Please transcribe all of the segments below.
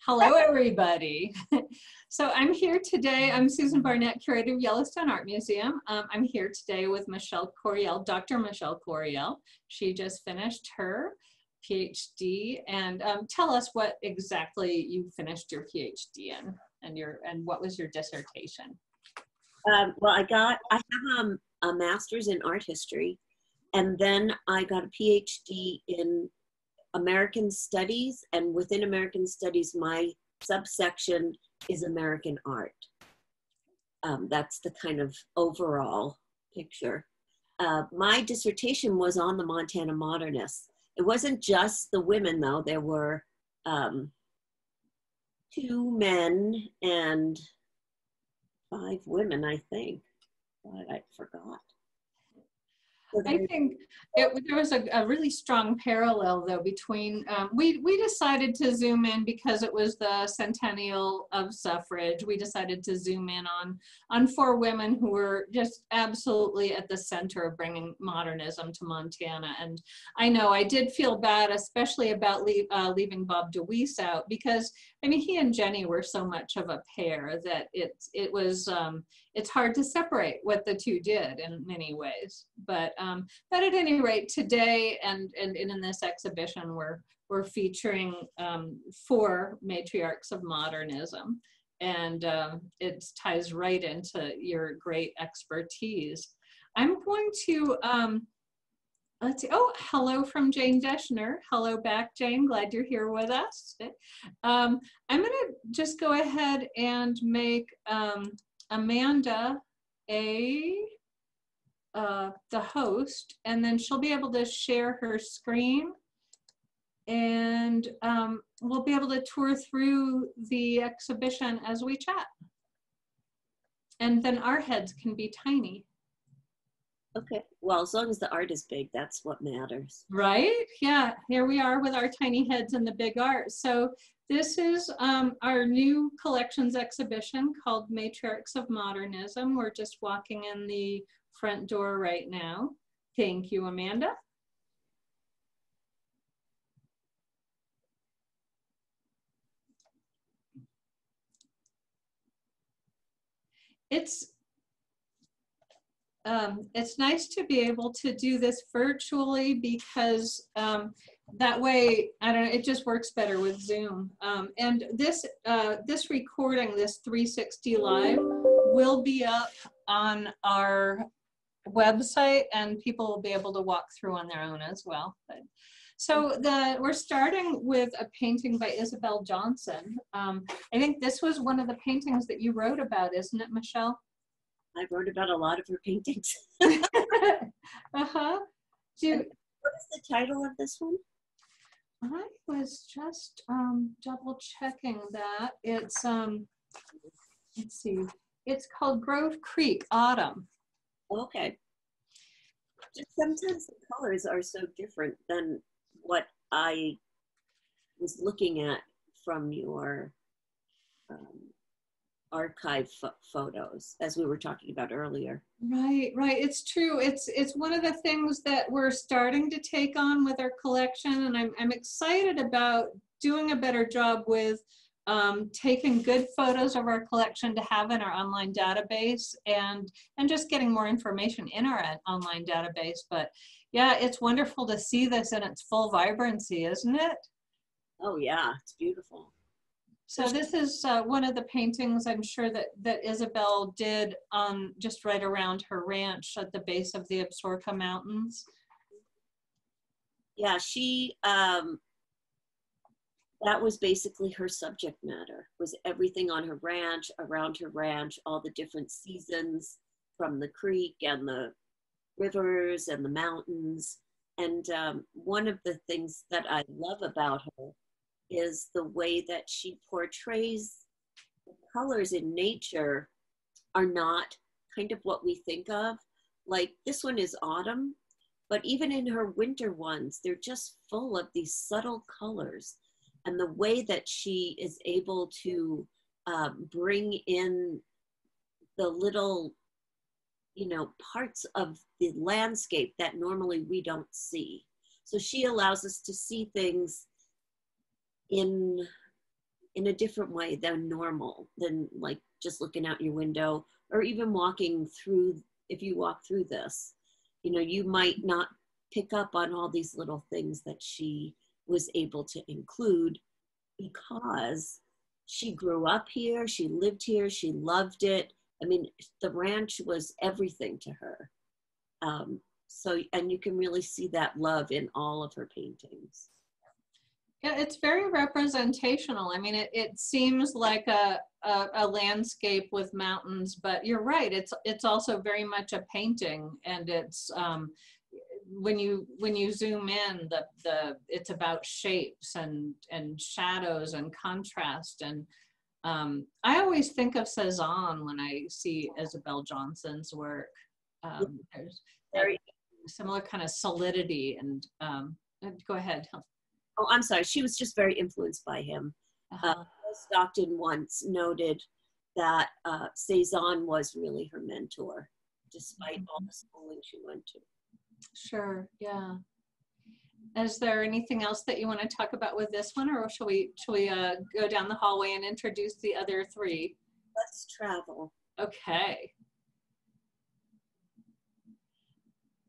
Hello, everybody. So I'm here today. I'm Susan Barnett, Curator of Yellowstone Art Museum. I'm here today with Michele Corriel, Dr. Michele Corriel. She just finished her PhD. And tell us what exactly you finished your PhD in, and what was your dissertation? Well, I have a master's in art history, and then I got a PhD in American Studies, and within American Studies, my subsection is American art. That's the kind of overall picture. My dissertation was on the Montana Modernists. It wasn't just the women, though. There were 2 men and 5 women, I think, but I forgot. I think there was a really strong parallel, though, between, we decided to zoom in because it was the centennial of suffrage. We decided to zoom in on 4 women who were just absolutely at the center of bringing modernism to Montana. And I know I did feel bad, especially about leaving Bob DeWeese out, because, I mean, he and Jenny were so much of a pair that it's hard to separate what the 2 did in many ways. But at any rate, today and in this exhibition, we're featuring 4 matriarchs of modernism, and it ties right into your great expertise. I'm going to let's see. Oh, hello from Jane Deschner. Hello back, Jane. Glad you're here with us. I'm going to just go ahead and make Amanda the host, and then she'll be able to share her screen, and we'll be able to tour through the exhibition as we chat. And then our heads can be tiny. Okay, well, as long as the art is big, that's what matters. Right? Yeah, here we are with our tiny heads and the big art. So this is our new collections exhibition called Matriarchs of Modernism. We're just walking in the front door right now. Thank you, Amanda. It's nice to be able to do this virtually because that way, I don't know, it just works better with Zoom. And this recording, this 360 Live, will be up on our website, and people will be able to walk through on their own as well. So we're starting with a painting by Isabel Johnson. I think this was one of the paintings that you wrote about, isn't it, Michele? I wrote about a lot of her paintings. Uh-huh. What is the title of this one? I was just double checking that. It's let's see. It's called Grove Creek Autumn. Okay. Just sometimes the colors are so different than what I was looking at from your archive photos, as we were talking about earlier. Right. It's true. It's one of the things that we're starting to take on with our collection, and I'm excited about doing a better job with taking good photos of our collection to have in our online database, and just getting more information in our online database. But yeah, it's wonderful to see this in its full vibrancy, isn't it? Oh yeah, it's beautiful. So this is one of the paintings I'm sure that Isabel did just right around her ranch at the base of the Absaroka Mountains. Yeah, she, that was basically her subject matter, was everything on her ranch, around her ranch, all the different seasons from the creek and the rivers and the mountains. And one of the things that I love about her is the way that she portrays the colors in nature are not kind of what we think of. Like this one is autumn, but even in her winter ones, they're just full of these subtle colors. And the way that she is able to bring in the little, parts of the landscape that normally we don't see. So she allows us to see things in in a different way than normal, than like just looking out your window, or even walking through. If you walk through this, you know, you might not pick up on all these little things that she was able to include because she grew up here, she lived here, she loved it. I mean, the ranch was everything to her. So, and you can really see that love in all of her paintings. Yeah, it's very representational. I mean, it seems like a landscape with mountains, but you're right. It's also very much a painting, and it's when you zoom in, it's about shapes and shadows and contrast. And I always think of Cezanne when I see Isabel Johnson's work. There's very similar kind of solidity. And go ahead. Oh, I'm sorry. She was just very influenced by him. Stockton once noted that Cezanne was really her mentor, despite all the schooling she went to. Sure, yeah. Is there anything else that you want to talk about with this one, or shall we go down the hallway and introduce the other three? Let's travel. Okay.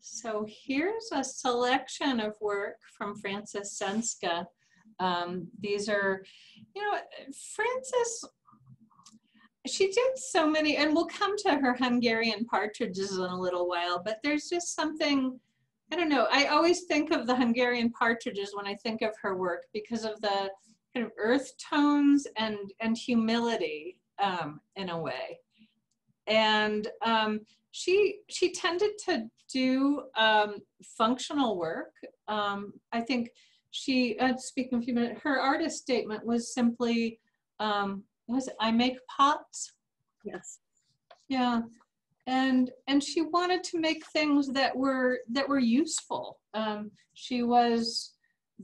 So here's a selection of work from Frances Senska. These are, you know, Frances, she did so many, and we'll come to her Hungarian partridges in a little while, but there's just something, I don't know, I always think of the Hungarian partridges when I think of her work because of the kind of earth tones and humility in a way. And she tended to do functional work. I think she, speaking of a few minutes, her artist statement was simply, I make pots? Yes. Yeah. And she wanted to make things that were useful. She was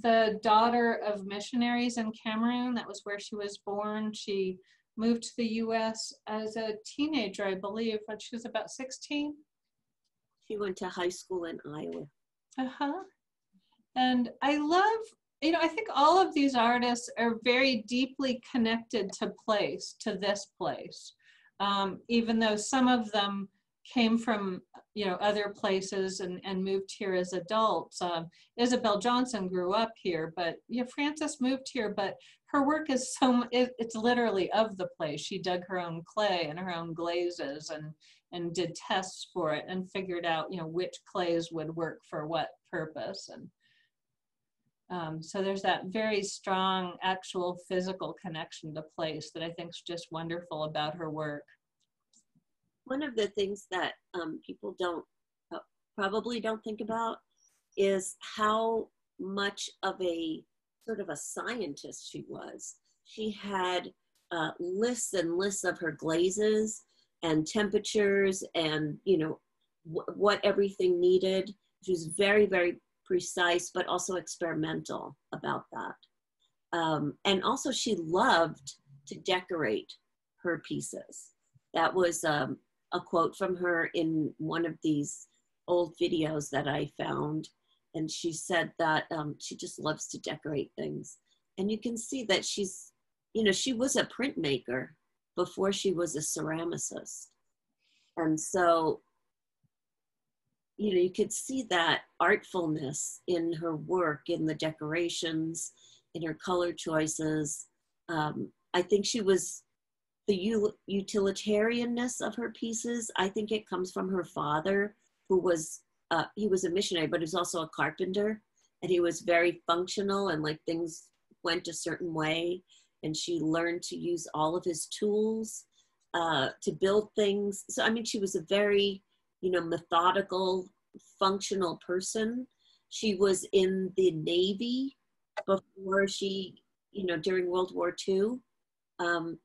the daughter of missionaries in Cameroon. That was where she was born. She moved to the US as a teenager, I believe, when she was about 16. She went to high school in Iowa. And I love, you know, I think all of these artists are very deeply connected to place, to this place. Even though some of them came from, you know, other places and moved here as adults. Isabel Johnson grew up here, but you know, Frances moved here, but her work is it's literally of the place. She dug her own clay and her own glazes and did tests for it and figured out, you know, which clays would work for what purpose. And so there's that very strong actual physical connection to place that I think is just wonderful about her work. One of the things that people probably don't think about is how much of a sort of a scientist she was. She had lists and lists of her glazes and temperatures and, you know, what everything needed. She was very, very precise, but also experimental about that. And also she loved to decorate her pieces. That was a quote from her in one of these old videos that I found. And she said that she just loves to decorate things. And you can see that she's, you know, she was a printmaker before she was a ceramicist. And so, you know, you could see that artfulness in her work, in the decorations, in her color choices. I think she was, the utilitarianness of her pieces, I think it comes from her father, who was, he was a missionary, but he was also a carpenter, and he was very functional and like things went a certain way. And she learned to use all of his tools to build things. So, I mean, she was a very, you know, methodical, functional person. She was in the Navy before she, you know, during World War II. And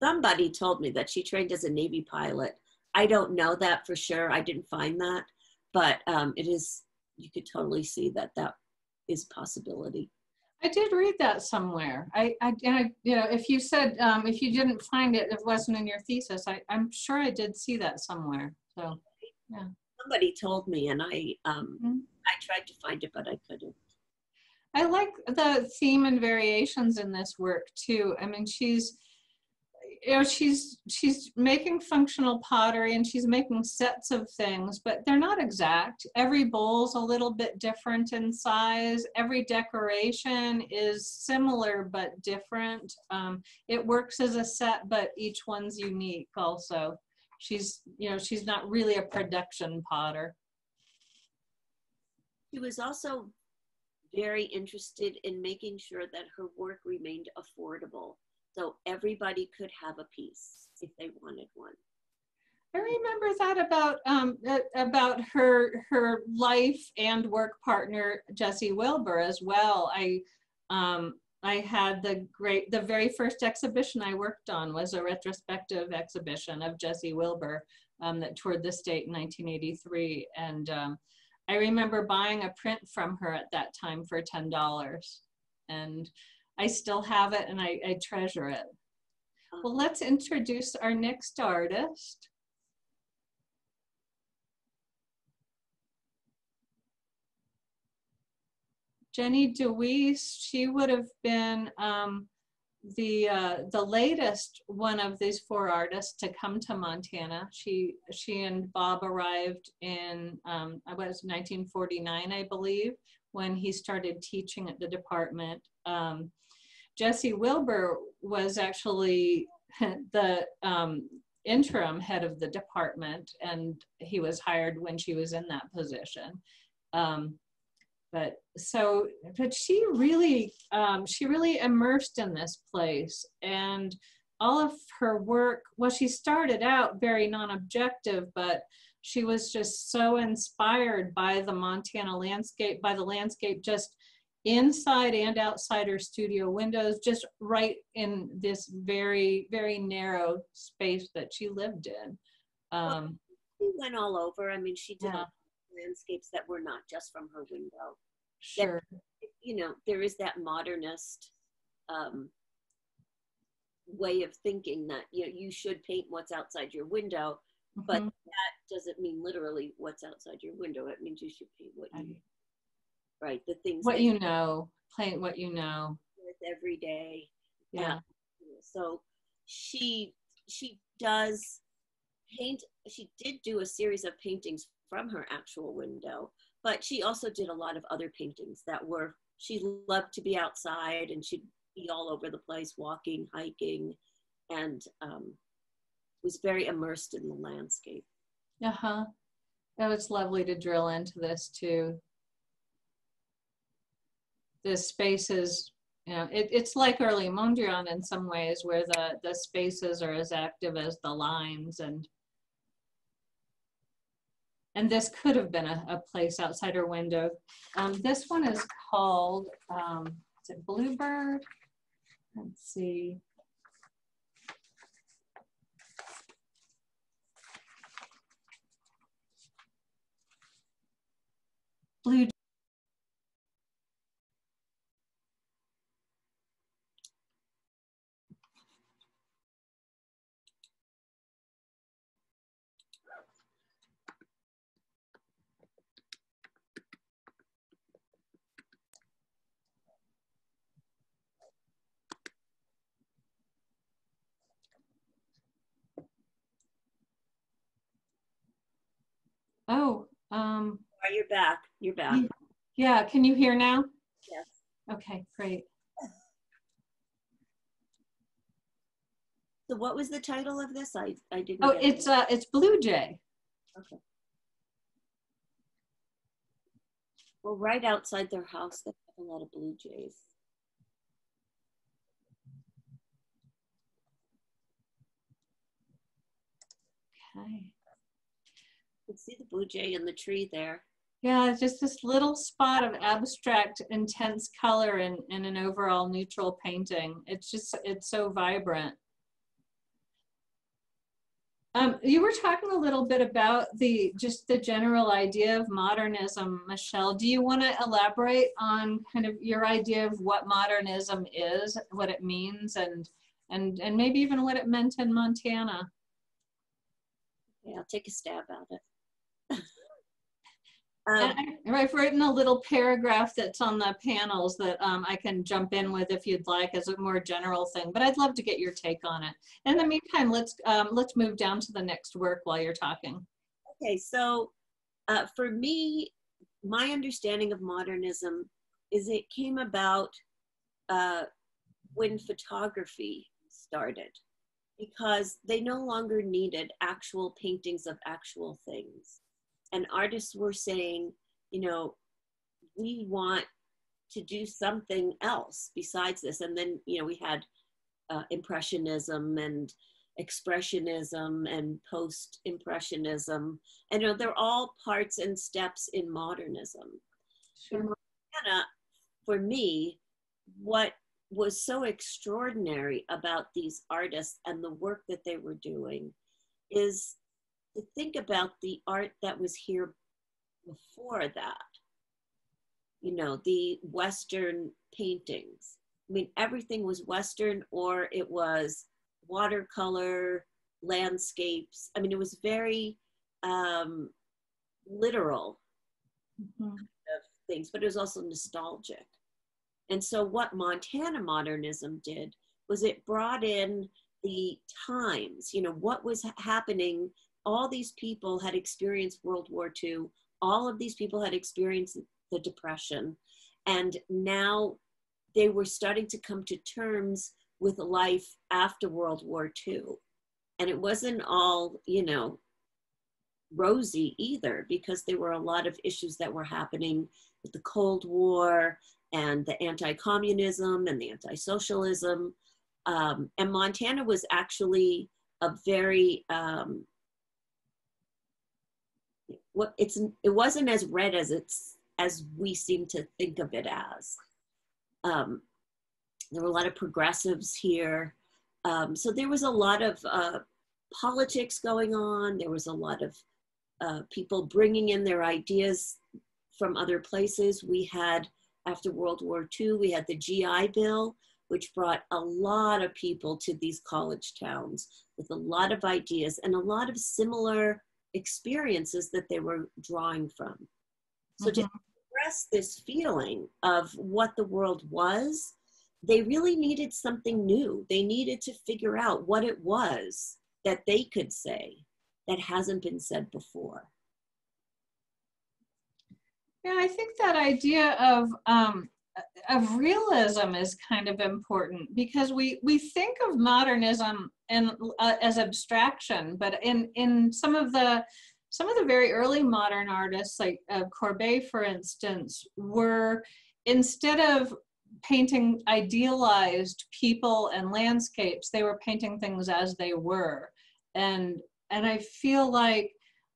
somebody told me that she trained as a Navy pilot. I don't know that for sure. I didn't find that, but it is, you could totally see that that is a possibility. I did read that somewhere. I you know, if you said, if you didn't find it, it wasn't in your thesis, I'm sure I did see that somewhere. So, yeah. Somebody told me, and I tried to find it, but I couldn't. I like the theme and variations in this work too. I mean, she's making functional pottery and she's making sets of things, but they're not exact. Every bowl's a little bit different in size. Every decoration is similar but different. It works as a set, but each one's unique also. She's not really a production potter. She was also very interested in making sure that her work remained affordable, so everybody could have a piece if they wanted one. I remember that about her life and work partner Jessie Wilbur as well. I had the very first exhibition I worked on was a retrospective exhibition of Jessie Wilbur that toured the state in 1983, and I remember buying a print from her at that time for $10, and I still have it and I treasure it. Well, let's introduce our next artist. Jenny DeWeese, she would have been the latest one of these 4 artists to come to Montana. She and Bob arrived in, I was 1949, I believe, when he started teaching at the department. Jessie Wilbur was actually the interim head of the department, and he was hired when she was in that position. But she really immersed in this place, and all of her work, well, she started out very non-objective, but she was just so inspired by the Montana landscape, by the landscape just inside and outside her studio windows, just right in this very, very narrow space that she lived in. She went all over. I mean, she did landscapes that were not just from her window. Sure. That, there is that modernist way of thinking that you should paint what's outside your window, but that doesn't mean literally what's outside your window. It means you should paint what you right, the things what you know, paint what you know with every day. Yeah. So she does paint. She did do a series of paintings from her actual window, but she also did a lot of other paintings that were, she loved to be outside and she'd be all over the place, walking, hiking, and was very immersed in the landscape. That was lovely to drill into this too. The spaces, it's like early Mondrian in some ways, where the spaces are as active as the lines, and this could have been a place outside her window. This one is called, is it Bluebird? Let's see. Blue. Oh, you're back. You're back. Yeah, can you hear now? Yes. Okay, great. So what was the title of this? I didn't. Oh, it's Blue Jay. Okay. Well, right outside their house, they have a lot of blue jays. Okay. You can see the blue jay in the tree there. Yeah, it's just this little spot of abstract, intense color in an overall neutral painting. It's so vibrant. You were talking a little bit about just the general idea of modernism, Michelle. Do you want to elaborate on kind of your idea of what modernism is, what it means, and maybe even what it meant in Montana? Yeah, I'll take a stab at it. Um, And I've written a little paragraph that's on the panels that I can jump in with if you'd like as a more general thing, but I'd love to get your take on it. In the meantime, let's move down to the next work while you're talking. okay, so for me, my understanding of modernism is it came about when photography started, because they no longer needed actual paintings of actual things. And artists were saying, you know, we want to do something else besides this. And then, you know, we had Impressionism and Expressionism and Post-Impressionism. And, you know, they're all parts and steps in modernism. Sure. In Montana, for me, what was so extraordinary about these artists and the work that they were doing is to think about the art that was here before that. You know, the Western paintings. I mean, everything was Western, or it was watercolor, landscapes. I mean, it was very literal kind of things, but it was also nostalgic. And so what Montana modernism did was it brought in the times, you know, what was happening. All these people had experienced World War II. All of these people had experienced the Depression. And now they were starting to come to terms with life after World War II. And it wasn't all, you know, rosy either, because there were a lot of issues that were happening with the Cold War and the anti-communism and the anti-socialism. And Montana was actually a very, it wasn't as red as we seem to think of it as. There were a lot of progressives here. So there was a lot of politics going on. There was a lot of people bringing in their ideas from other places. We had, after World War II, we had the GI Bill, which brought a lot of people to these college towns with a lot of ideas and a lot of similar experiences that they were drawing from. So to express this feeling of what the world was, they really needed something new. They needed to figure out what it was that they could say that hasn't been said before. Yeah, I think that idea of realism is kind of important, because we think of modernism as abstraction, but in some of the very early modern artists, like Courbet, for instance, were, instead of painting idealized people and landscapes, they were painting things as they were. And I feel like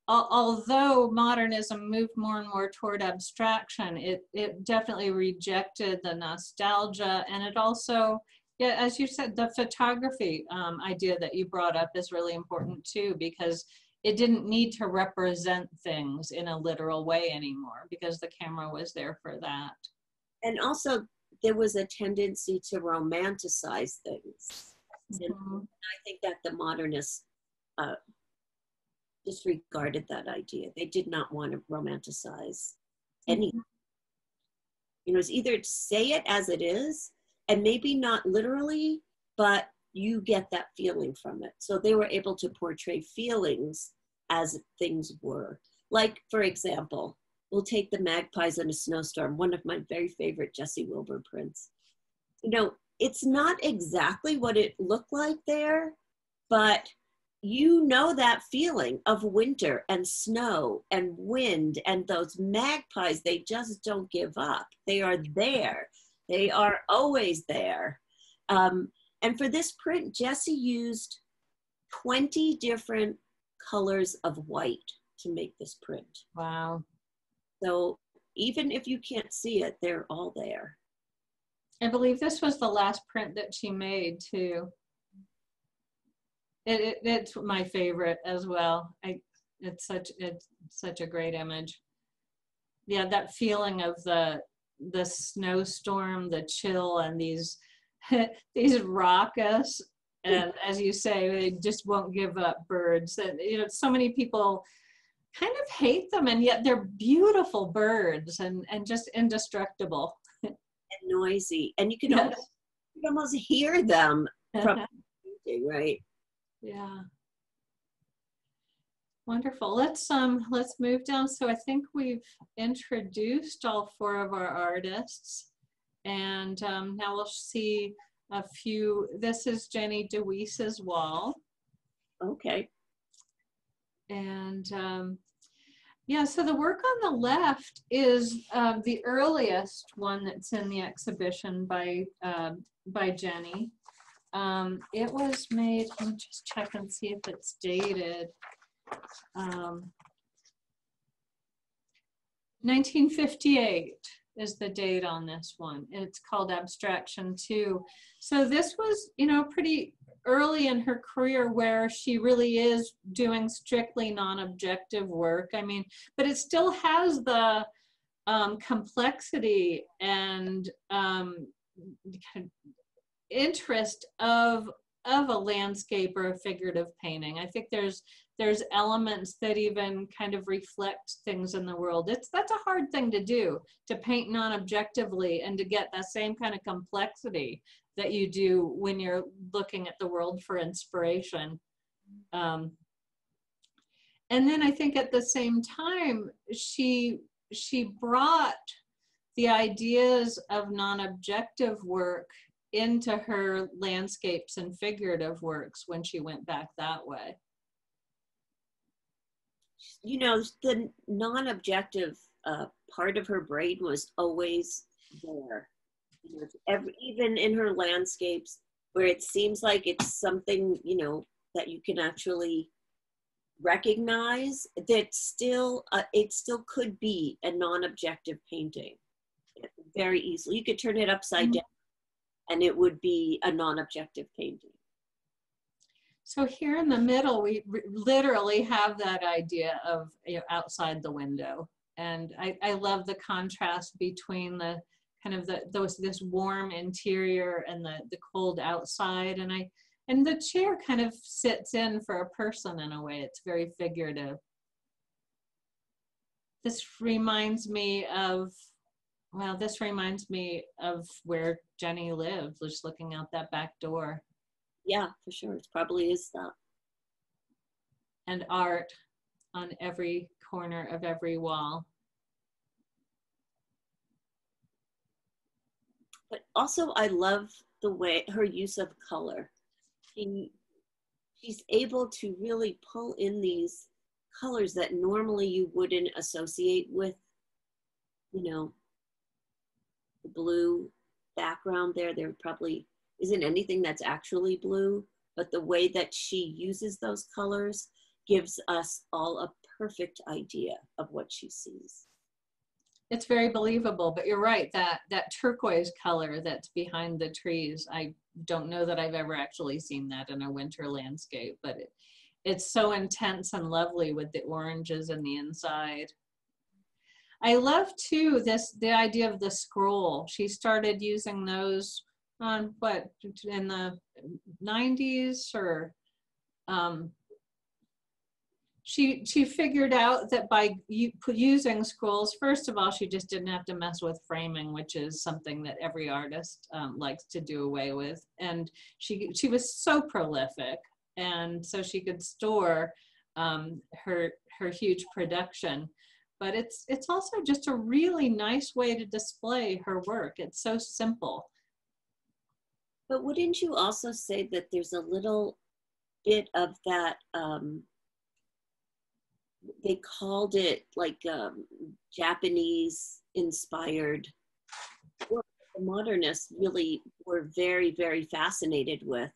although modernism moved more and more toward abstraction, it definitely rejected the nostalgia. And it also, yeah, as you said, the photography idea that you brought up is really important too, because it didn't need to represent things in a literal way anymore, because the camera was there for that. And also, there was a tendency to romanticize things. And I think that the modernists disregarded that idea. They did not want to romanticize anything. You know, it's either say it as it is, and maybe not literally, but you get that feeling from it. So they were able to portray feelings as things were. Like, for example, we'll take the magpies in a snowstorm, one of my very favorite Jesse Wilbur prints. You know, it's not exactly what it looked like there, but you know that feeling of winter and snow and wind, and those magpies, they just don't give up. They are there. They are always there. And for this print, Jesse used 20 different colors of white to make this print. Wow. So even if you can't see it, they're all there. I believe this was the last print that she made too. It's my favorite as well. It's such a great image. Yeah, that feeling of the snowstorm, the chill, and these these raucous, and as you say, they just won't give up birds. And you know, so many people kind of hate them, and yet they're beautiful birds and just indestructible. And noisy. And you can Yes. almost hear them from the painting, right? Yeah. Wonderful. Let's move down. So I think we've introduced all 4 of our artists, and now we'll see a few. This is Jenny DeWeese's wall. Okay. And yeah, so the work on the left is the earliest one that's in the exhibition by Jenny. It was made, let me just check and see if it's dated. 1958 is the date on this one. It's called Abstraction 2. So this was, you know, pretty early in her career where she really is doing strictly non-objective work. I mean, but it still has the complexity and kind of interest of a landscape or a figurative painting. I think there's elements that even kind of reflect things in the world. That's a hard thing to do, to paint non-objectively and to get that same kind of complexity that you do when you're looking at the world for inspiration. And then I think at the same time, she brought the ideas of non-objective work into her landscapes and figurative works when she went back that way. You know, the non-objective part of her brain was always there. You know, even in her landscapes, where it seems like it's something, you know, that you can actually recognize, that still it still could be a non-objective painting very easily. You could turn it upside down and it would be a non-objective painting. So here in the middle, we literally have that idea of, you know, outside the window. And I love the contrast between the kind of this warm interior and the cold outside. And the chair kind of sits in for a person in a way. It's very figurative. This reminds me of, well, this reminds me of where Jenny lived, just looking out that back door. Yeah, for sure. It probably is that. And art on every corner of every wall. But also I love the way her use of color. She's able to really pull in these colors that normally you wouldn't associate with, you know, the blue background there. There probably isn't anything that's actually blue, but the way that she uses those colors gives us all a perfect idea of what she sees. It's very believable, but you're right, that turquoise color that's behind the trees, I don't know that I've ever actually seen that in a winter landscape, but it's so intense and lovely with the oranges in the inside. I love too the idea of the scroll. She started using those on what, in the 90s, or she figured out that by using scrolls, first of all, she just didn't have to mess with framing, which is something that every artist likes to do away with. And she was so prolific, and so she could store her huge production. But it's also just a really nice way to display her work. It's so simple. But wouldn't you also say that there's a little bit of that, they called it like Japanese inspired work, the modernists really were very, very fascinated with.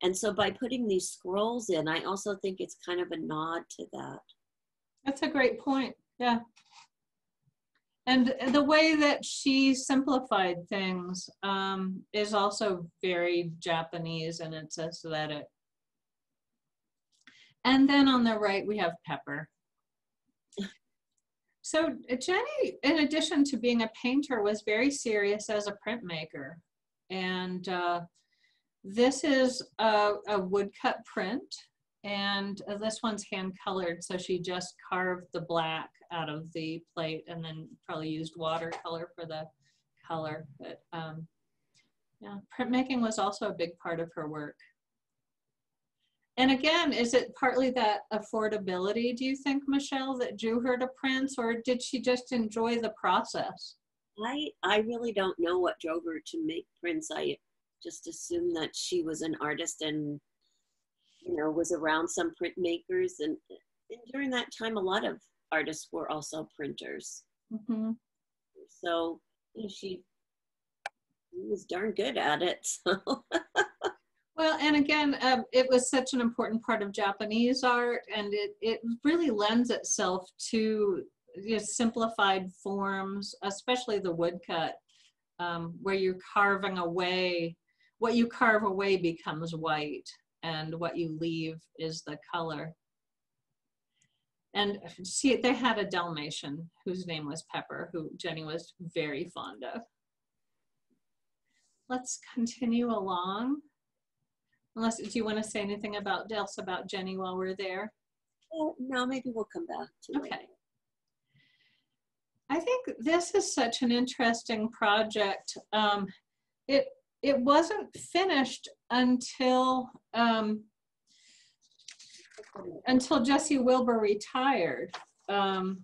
And so by putting these scrolls in, I also think it's kind of a nod to that. That's a great point, yeah. And the way that she simplified things is also very Japanese in its aesthetic. And then on the right, we have Pepper. So Jenny, in addition to being a painter, was very serious as a printmaker. And this is a woodcut print And this one's hand colored, so she just carved the black out of the plate and then probably used watercolor for the color. But yeah, printmaking was also a big part of her work. And again, is it partly that affordability, do you think, Michele, that drew her to prints, or did she just enjoy the process? I really don't know what drove her to make prints. I just assumed that she was an artist and, you know, was around some printmakers. And during that time, a lot of artists were also printers. Mm-hmm. So, you know, she was darn good at it. So. Well, and again, it was such an important part of Japanese art, and it really lends itself to, you know, simplified forms, especially the woodcut, where you're carving away, what you carve away becomes white, and what you leave is the color. And see, they had a Dalmatian whose name was Pepper, who Jenny was very fond of. Let's continue along. Unless, do you want to say anything else about Jenny while we're there? No, maybe we'll come back to it. Okay. I think this is such an interesting project. It wasn't finished until Jessie Wilbur retired. 80. I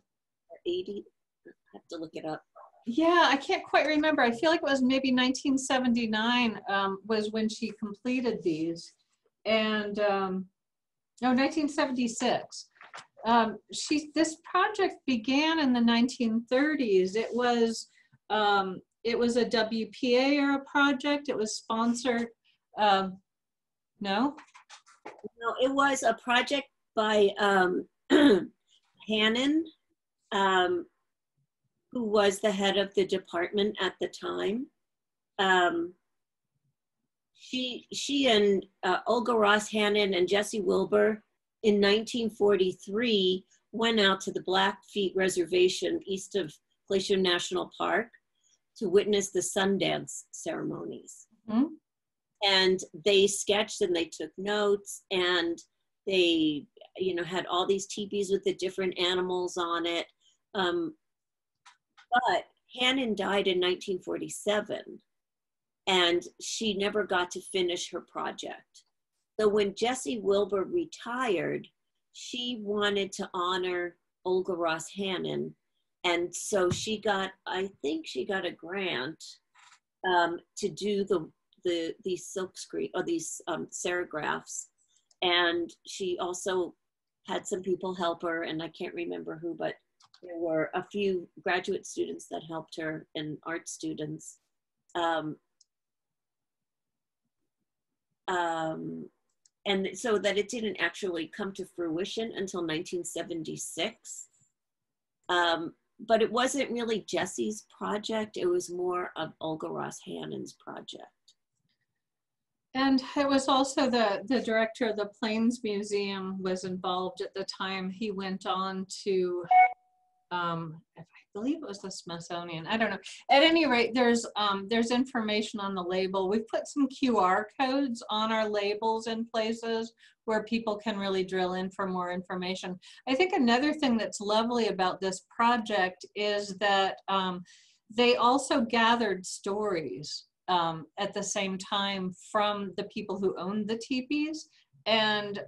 have to look it up. Yeah, I can't quite remember. I feel like it was maybe 1979 was when she completed these. And no, 1976. This project began in the 1930s. It was a WPA era project. It was sponsored. No? No, it was a project by Hannon, who was the head of the department at the time. She and Olga Ross Hannon and Jessie Wilbur in 1943 went out to the Blackfeet Reservation east of Glacier National Park to witness the Sundance ceremonies. Mm-hmm. And they sketched and they took notes, and they, you know, had all these teepees with the different animals on it. But Hannon died in 1947, and she never got to finish her project. So when Jessie Wilbur retired, she wanted to honor Olga Ross Hannon. And so she got, I think she got a grant to do these silkscreen, or these serigraphs. And she also had some people help her, and I can't remember who, but there were a few graduate students that helped her and art students. And so that it didn't actually come to fruition until 1976. But it wasn't really Jessie's project. It was more of Olga Ross Hannon's project. And it was also the director of the Plains Museum was involved at the time. He went on to, I believe it was the Smithsonian. I don't know. At any rate, there's information on the label. We've put some QR codes on our labels in places where people can really drill in for more information. I think another thing that's lovely about this project is that they also gathered stories at the same time from the people who owned the teepees. And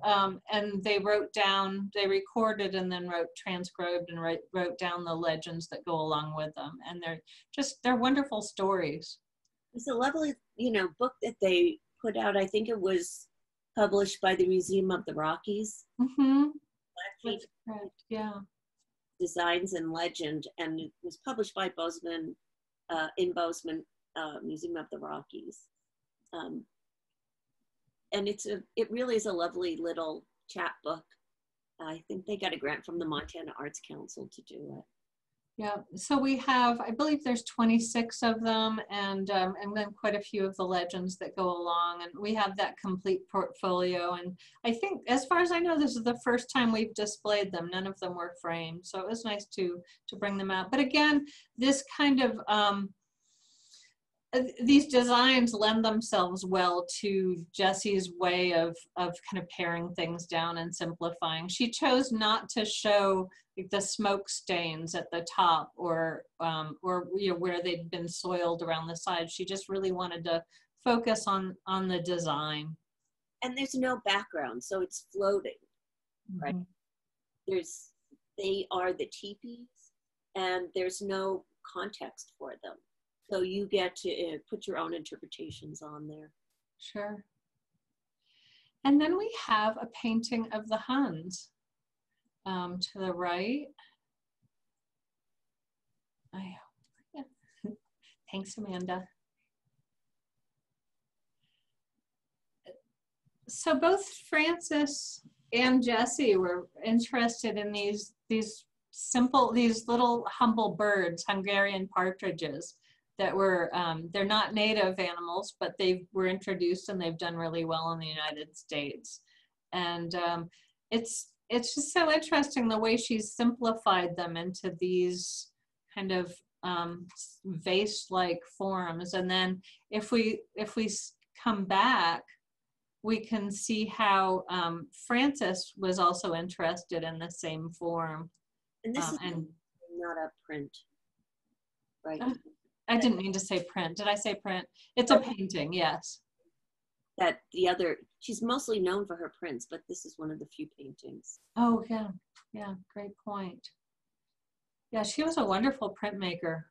they wrote down, they recorded and then transcribed and wrote down the legends that go along with them. And they're wonderful stories. It's a lovely, book that they put out. I think it was published by the Museum of the Rockies. Mm-hmm. That's correct, yeah. Designs and Legend, and it was published by Bozeman, Bozeman Museum of the Rockies. And it really is a lovely little chapbook. I think they got a grant from the Montana Arts Council to do it. Yeah, so we have, I believe there's 26 of them, and then quite a few of the legends that go along, and we have that complete portfolio. And I think, as far as I know, this is the first time we've displayed them. None of them were framed, so it was nice to bring them out. But again, this kind of these designs lend themselves well to Jessie's way of kind of paring things down and simplifying. She chose not to show like the smoke stains at the top or you know, where they'd been soiled around the sides. She just really wanted to focus on the design. And there's no background, so it's floating, right? They are the teepees, and there's no context for them. So you get to put your own interpretations on there. Sure. And then we have a painting of the Huns to the right. Yeah. Thanks, Amanda. So both Frances and Jessie were interested in these little humble birds, Hungarian partridges, that were, they're not native animals, but they were introduced and they've done really well in the United States. And it's just so interesting the way she's simplified them into these kind of vase-like forms. And then if we come back, we can see how Frances was also interested in the same form. And this is not a print, right? I didn't mean to say print. Did I say print? It's a painting, yes. That she's mostly known for her prints, but this is one of the few paintings. Oh, yeah. Yeah, great point. Yeah, she was a wonderful printmaker.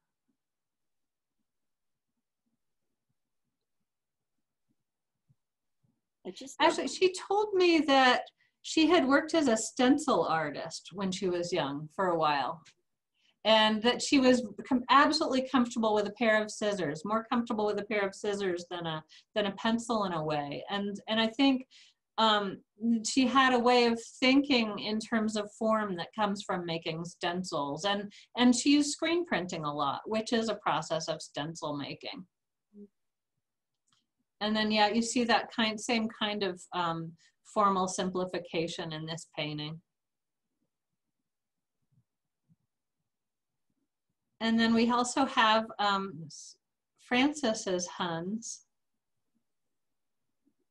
Actually, she told me that she had worked as a stencil artist when she was young for a while, and that she was absolutely comfortable with a pair of scissors, more comfortable with a pair of scissors than a pencil in a way. And I think she had a way of thinking in terms of form that comes from making stencils, and she used screen printing a lot, which is a process of stencil making. And then, yeah, you see that same kind of formal simplification in this painting. And then we also have Frances's Huns.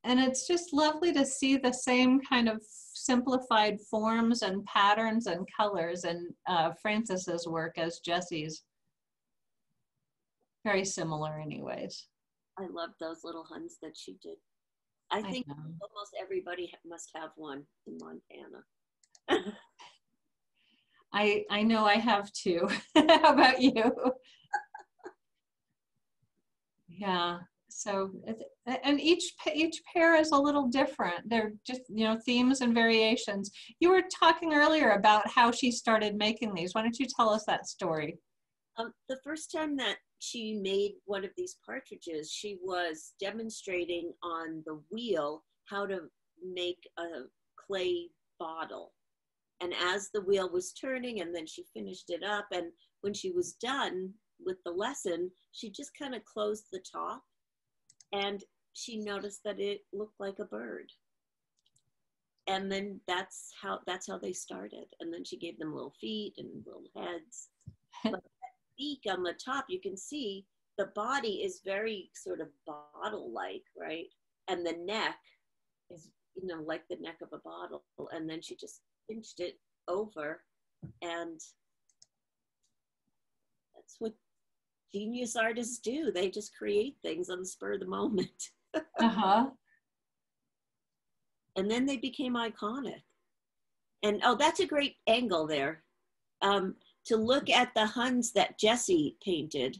And it's just lovely to see the same kind of simplified forms and patterns and colors in Frances's work as Jessie's. Very similar anyways. I love those little Huns that she did. I think almost everybody must have one in Montana. I know I have two. How about you? Yeah. So, and each pair is a little different. They're just, you know, themes and variations. You were talking earlier about how she started making these. Why don't you tell us that story? The first time that she made one of these partridges, she was demonstrating on the wheel how to make a clay bottle. And as the wheel was turning, and then she finished it up, and when she was done with the lesson, she just kind of closed the top, and she noticed that it looked like a bird. And then that's how they started. And then she gave them little feet and little heads. But that beak on the top, you can see the body is very sort of bottle-like, right? And the neck is, you know, like the neck of a bottle. And then she just pinched it over, and that's what genius artists do. They just create things on the spur of the moment. And then they became iconic. And oh, that's a great angle there. To look at the Huns that Jessie painted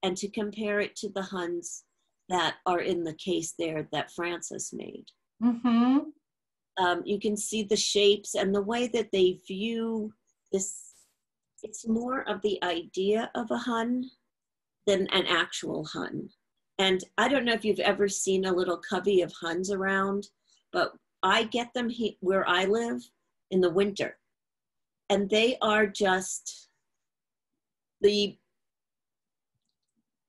and to compare it to the Huns that are in the case there that Frances made. Mm-hmm. You can see the shapes and the way that they view this. It's more of the idea of a Hun than an actual Hun. And I don't know if you've ever seen a little covey of Huns around, but I get them where I live in the winter. And they are just the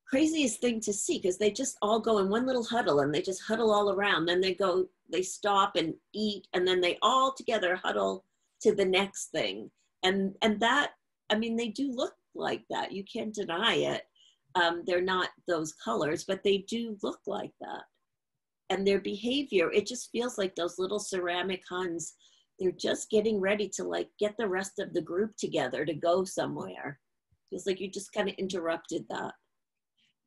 craziest thing to see, because they just all go in one little huddle, and they just huddle all around. Then they stop and eat, and then they all together huddle to the next thing. And that, I mean, they do look like that. You can't deny it. They're not those colors, but they do look like that. And their behavior, it just feels like those little ceramic Huns, they're just getting ready to like get the rest of the group together to go somewhere. Feels like you just kind of interrupted that.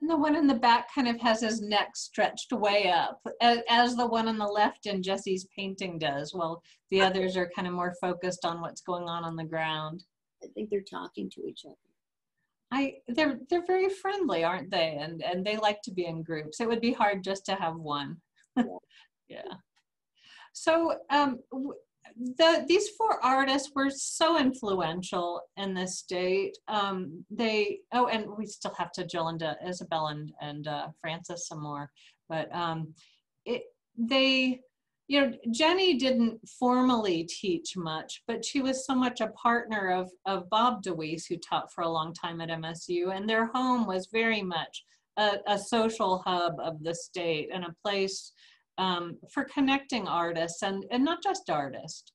And the one in the back kind of has his neck stretched way up, as the one on the left in Jesse's painting does, while the others are kind of more focused on what's going on the ground. I think they're talking to each other. They're very friendly, aren't they? And they like to be in groups. It would be hard just to have one. Yeah. Yeah. So these four artists were so influential in this state. And we still have to drill into Isabel and Frances some more. But Jenny didn't formally teach much, but she was so much a partner of Bob DeWeese, who taught for a long time at MSU, and their home was very much a social hub of the state and a place for connecting artists and not just artists,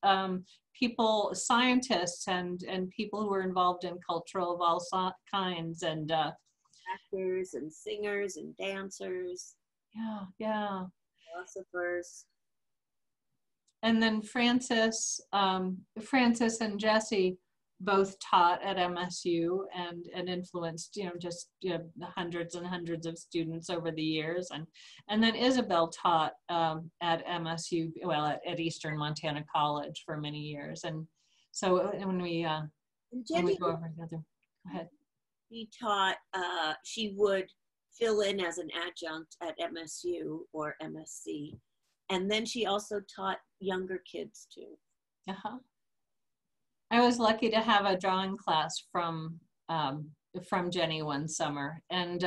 people, scientists and people who were involved in cultural of all kinds, and actors and singers and dancers. Yeah. Philosophers. And then Frances and Jesse both taught at MSU and influenced, hundreds and hundreds of students over the years. And then Isabel taught at MSU, well, at Eastern Montana College for many years. And so when we go over the other, go ahead. She taught, she would fill in as an adjunct at MSU or MSC. And then she also taught younger kids too. I was lucky to have a drawing class from Jenny one summer, and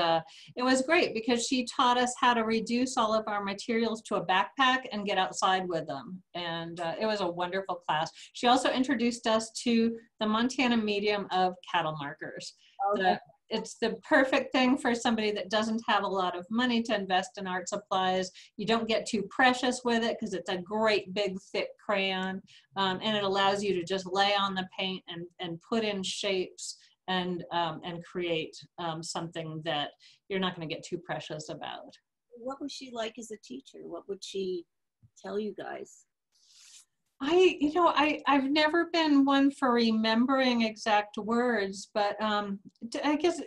it was great because she taught us how to reduce all of our materials to a backpack and get outside with them, and it was a wonderful class. She also introduced us to the Montana medium of cattle markers. Okay. It's the perfect thing for somebody that doesn't have a lot of money to invest in art supplies. You don't get too precious with it because it's a great big thick crayon, and it allows you to just lay on the paint and put in shapes and create something that you're not going to get too precious about. What was she like as a teacher? What would she tell you guys? I've never been one for remembering exact words, but I guess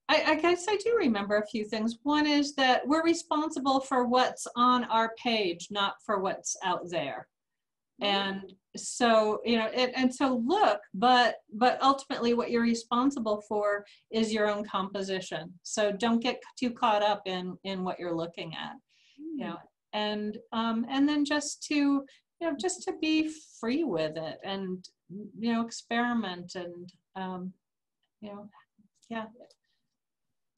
I do remember a few things. One is that we're responsible for what's on our page, not for what's out there. And so, but ultimately what you're responsible for is your own composition. So don't get too caught up in what you're looking at, and then just to be free with it and, experiment and, yeah,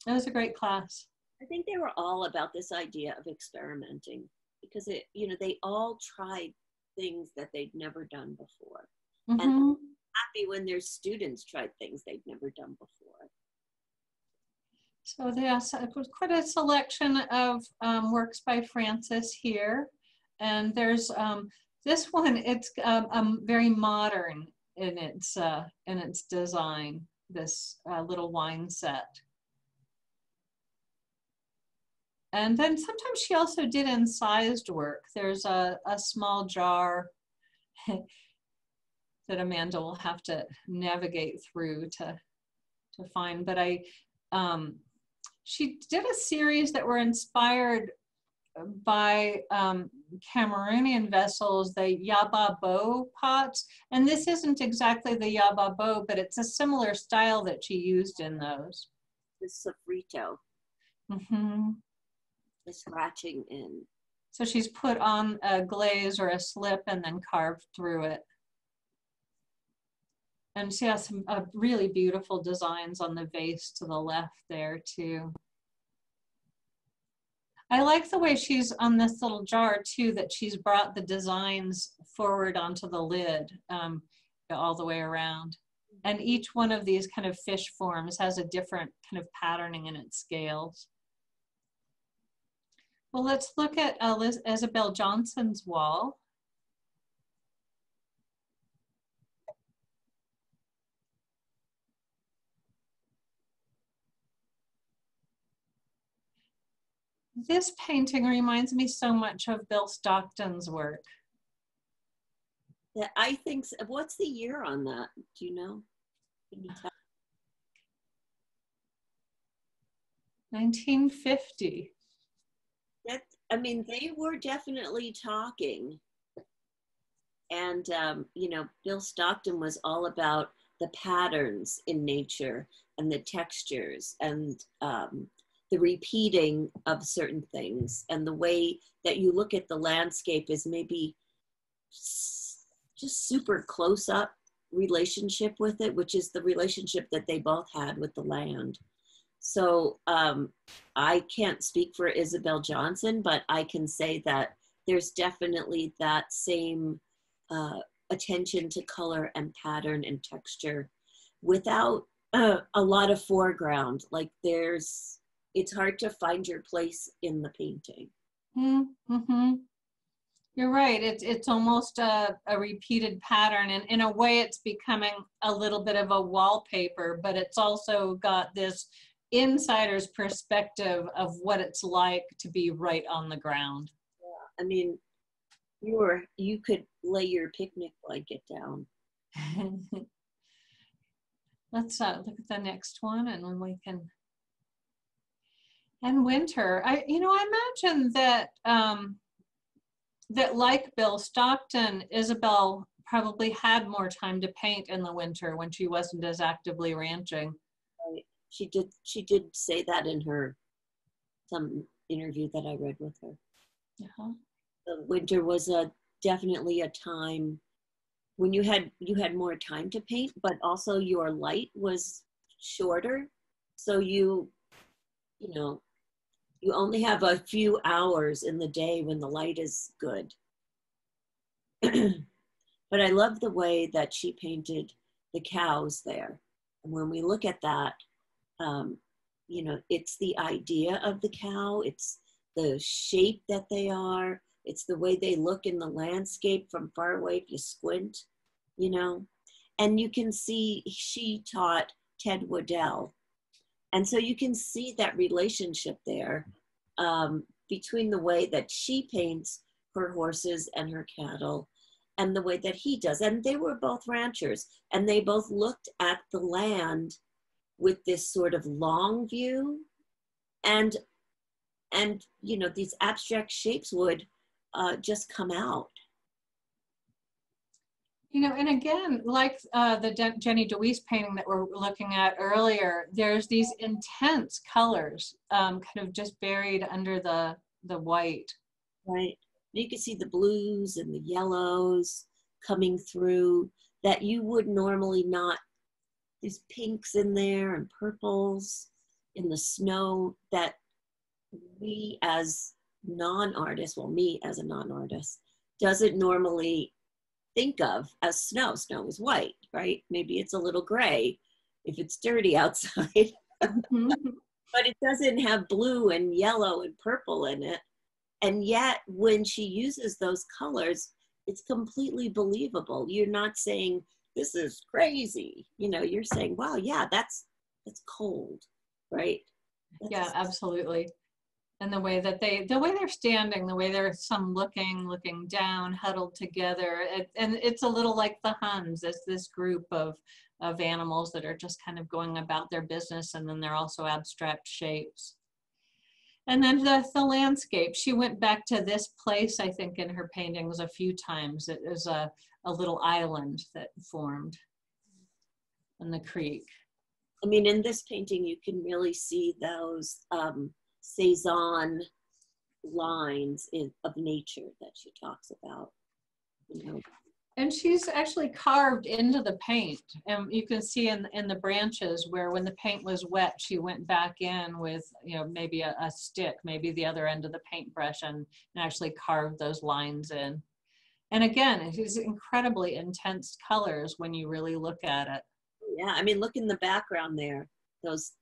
it was a great class. I think they were all about this idea of experimenting because they all tried things that they'd never done before. And happy when their students tried things they'd never done before. So yes, it was quite a selection of works by Frances here. And there's this one, it's very modern in its design, this little wine set. And then sometimes she also did incised work. There's a small jar that Amanda will have to navigate through to find. But she did a series that were inspired by Cameroonian vessels, the Yababo pots. And this isn't exactly the Yababo, but it's a similar style that she used in those. The sofrito. The scratching in. So she's put on a glaze or a slip and then carved through it. And she has some really beautiful designs on the vase to the left there too. I like the way she's on this little jar too, that she's brought the designs forward onto the lid all the way around. And each one of these kind of fish forms has a different kind of patterning in its scales. Well, let's look at Isabel Johnson's wall. This painting reminds me so much of Bill Stockton's work. Yeah, I think so. What's the year on that? Do you know? Can you tell? 1950. That, I mean, they were definitely talking. And, you know, Bill Stockton was all about the patterns in nature and the textures and the repeating of certain things. And the way that you look at the landscape is maybe just super close up relationship with it, which is the relationship that they both had with the land. So I can't speak for Isabel Johnson, but I can say that there's definitely that same attention to color and pattern and texture without a lot of foreground. Like it's hard to find your place in the painting. Mm-hmm. You're right. It's almost a repeated pattern, and in a way it's becoming a little bit of a wallpaper, but it's also got this insider's perspective of what it's like to be right on the ground. Yeah. I mean, you could lay your picnic blanket down. Let's look at the next one, and when we can. And winter, I imagine that that like Bill Stockton, Isabel probably had more time to paint in the winter when she wasn't as actively ranching. Right. She did say that in some interview that I read with her. Uh-huh. The winter was definitely a time when you had more time to paint, but also your light was shorter. So you only have a few hours in the day when the light is good. But I love the way that she painted the cows there. And when we look at that, it's the idea of the cow, it's the shape that they are, it's the way they look in the landscape from far away if you squint, and you can see she taught Ted Waddell. And so you can see that relationship there between the way that she paints her horses and her cattle and the way that he does. And they were both ranchers, and they both looked at the land with this sort of long view, and these abstract shapes would just come out. And again, like the Jenny DeWeese painting that we're looking at earlier, there's these intense colors kind of just buried under the white. Right. You can see the blues and the yellows coming through that you would normally not. There's pinks in there and purples in the snow that we as non-artists, well, me as a non-artist, doesn't normally think of as snow. Snow is white, right? Maybe it's a little gray if it's dirty outside. Mm-hmm. But it doesn't have blue and yellow and purple in it. And yet when she uses those colors, it's completely believable. You're not saying this is crazy. You're saying, wow, yeah, that's cold, right? Yeah, absolutely. And the way they're standing, the way they're some looking down, huddled together, and it's a little like the Huns. It's this group of animals that are just kind of going about their business, and then they're also abstract shapes. And then the landscape. She went back to this place, I think, in her paintings a few times. It is a little island that formed in the creek. I mean, in this painting, you can really see those Cezanne lines of nature that she talks about. And she's actually carved into the paint. And you can see in the branches where when the paint was wet, she went back in with, maybe a stick, maybe the other end of the paintbrush, and actually carved those lines in. And again, it is incredibly intense colors when you really look at it. Yeah, I mean, look in the background there, those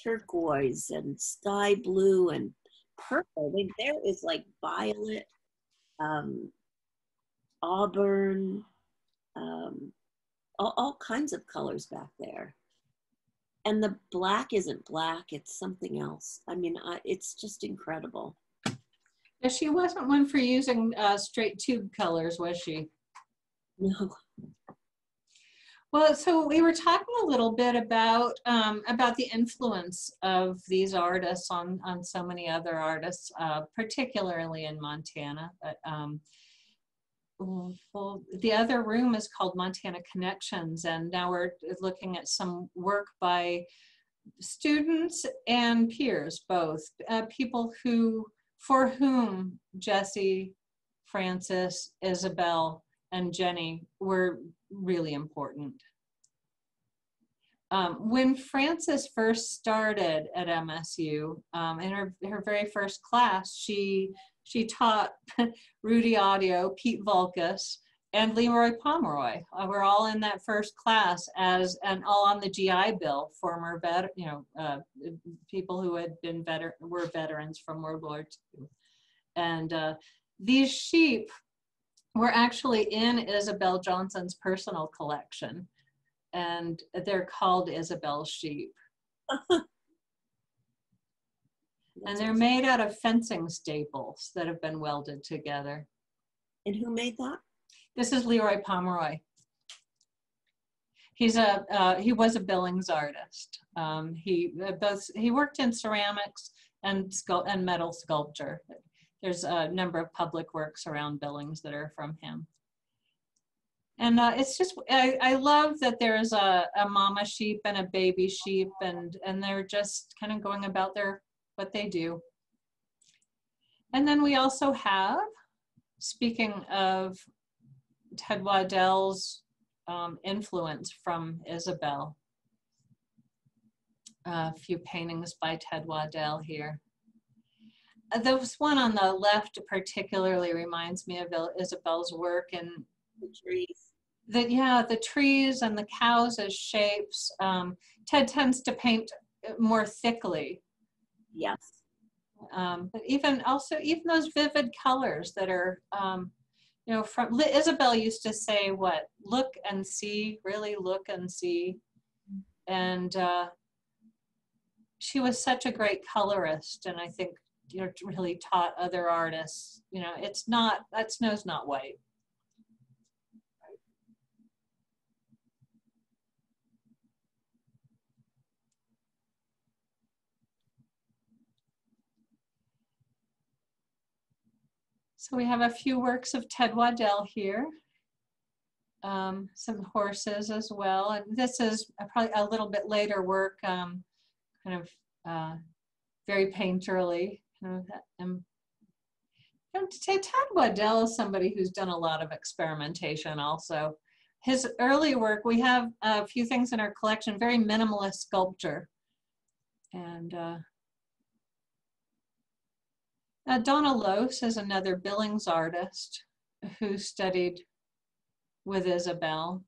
turquoise and sky blue and purple. I mean, there is like violet, auburn, all kinds of colors back there. And the black isn't black, it's something else. I mean, it's just incredible. Yeah, she wasn't one for using straight tube colors, was she? No. Well, so we were talking a little bit about the influence of these artists on so many other artists, particularly in Montana. But well, the other room is called Montana Connections, and now we're looking at some work by students and peers, both people for whom Jessie, Frances, Isabel, and Jenny were really important. When Frances first started at MSU, in her very first class, she taught Rudy Audio, Pete Volkus, and Leroy Pomeroy. We're all in that first class and all on the GI Bill, former people who had been were veterans from World War II. And these sheep were actually in Isabel Johnson's personal collection, and they're called Isabel's sheep. And they're made out of fencing staples that have been welded together. And who made that? This is Leroy Pomeroy. He was a Billings artist. He worked in ceramics and metal sculpture. There's a number of public works around Billings that are from him. And it's just, I love that there's a mama sheep and a baby sheep, and they're just kind of going about what they do. And then we also have, speaking of Ted Waddell's influence from Isabel, a few paintings by Ted Waddell here. This one on the left particularly reminds me of Isabel's work in the trees. The trees and the cows as shapes. Ted tends to paint more thickly. Yes. But even those vivid colors that are, from Isabel used to say, look and see, really look and see. And she was such a great colorist, and I think, really taught other artists, that snow's not white. So we have a few works of Ted Waddell here, some horses as well. And this is probably a little bit later work, kind of very painterly. Ted Waddell is somebody who's done a lot of experimentation also. His early work, we have a few things in our collection, very minimalist sculpture. And Donna Lose is another Billings artist who studied with Isabel.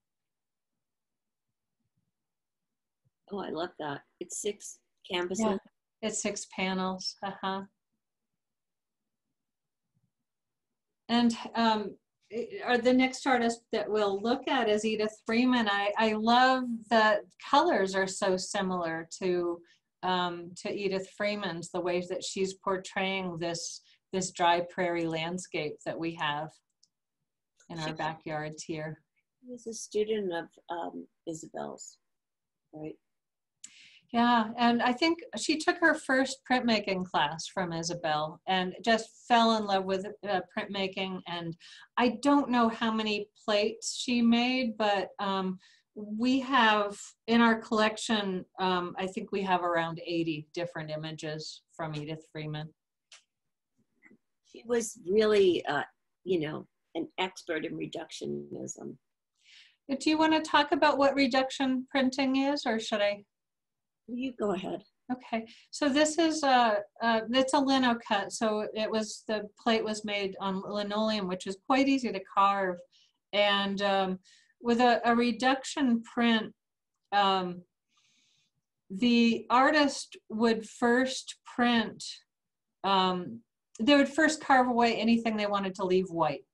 Oh, I love that. It's 6 canvases. Yeah, it's 6 panels. And the next artist that we'll look at is Edith Freeman. I love that colors are so similar to Edith Freeman's, the ways that she's portraying this dry prairie landscape that we have in our backyards here. She was a student of Isabel's, right? Yeah, and I think she took her first printmaking class from Isabel and just fell in love with printmaking. And I don't know how many plates she made, but we have in our collection, I think we have around 80 different images from Edith Freeman. She was really, an expert in reductionism. Do you want to talk about what reduction printing is, or should I? You go ahead. Okay, so this is it's a lino cut. So the plate was made on linoleum, which is quite easy to carve. And with a reduction print, the artist would first print, they would first carve away anything they wanted to leave white.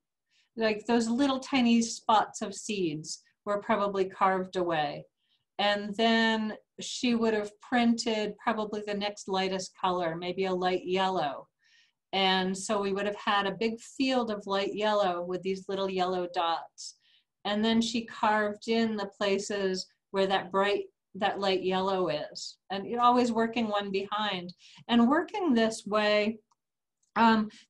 Like those little tiny spots of seeds were probably carved away. And then she would have printed probably the next lightest color, maybe a light yellow. And so we would have had a big field of light yellow with these little yellow dots. And then she carved in the places where that light yellow is. And you're always working one behind. And working this way,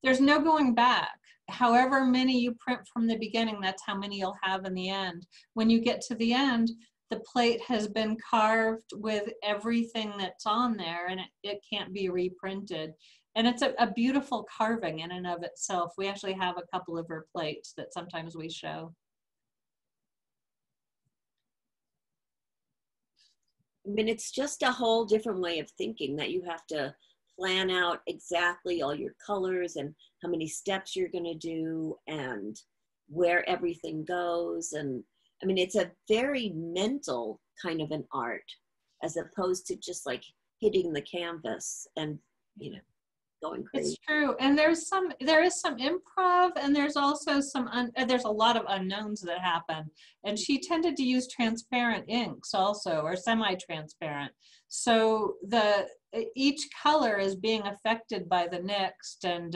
there's no going back. However many you print from the beginning, that's how many you'll have in the end. When you get to the end, the plate has been carved with everything that's on there, and it can't be reprinted. And it's a beautiful carving in and of itself. We actually have a couple of her plates that sometimes we show. I mean, it's just a whole different way of thinking, that you have to plan out exactly all your colors and how many steps you're going to do and where everything goes. And I mean, it's a very mental kind of an art, as opposed to just like hitting the canvas and, you know, going crazy. It's true. And there is some improv, and there's also there's a lot of unknowns that happen. And she tended to use transparent inks also, or semi-transparent. So each color is being affected by the next. And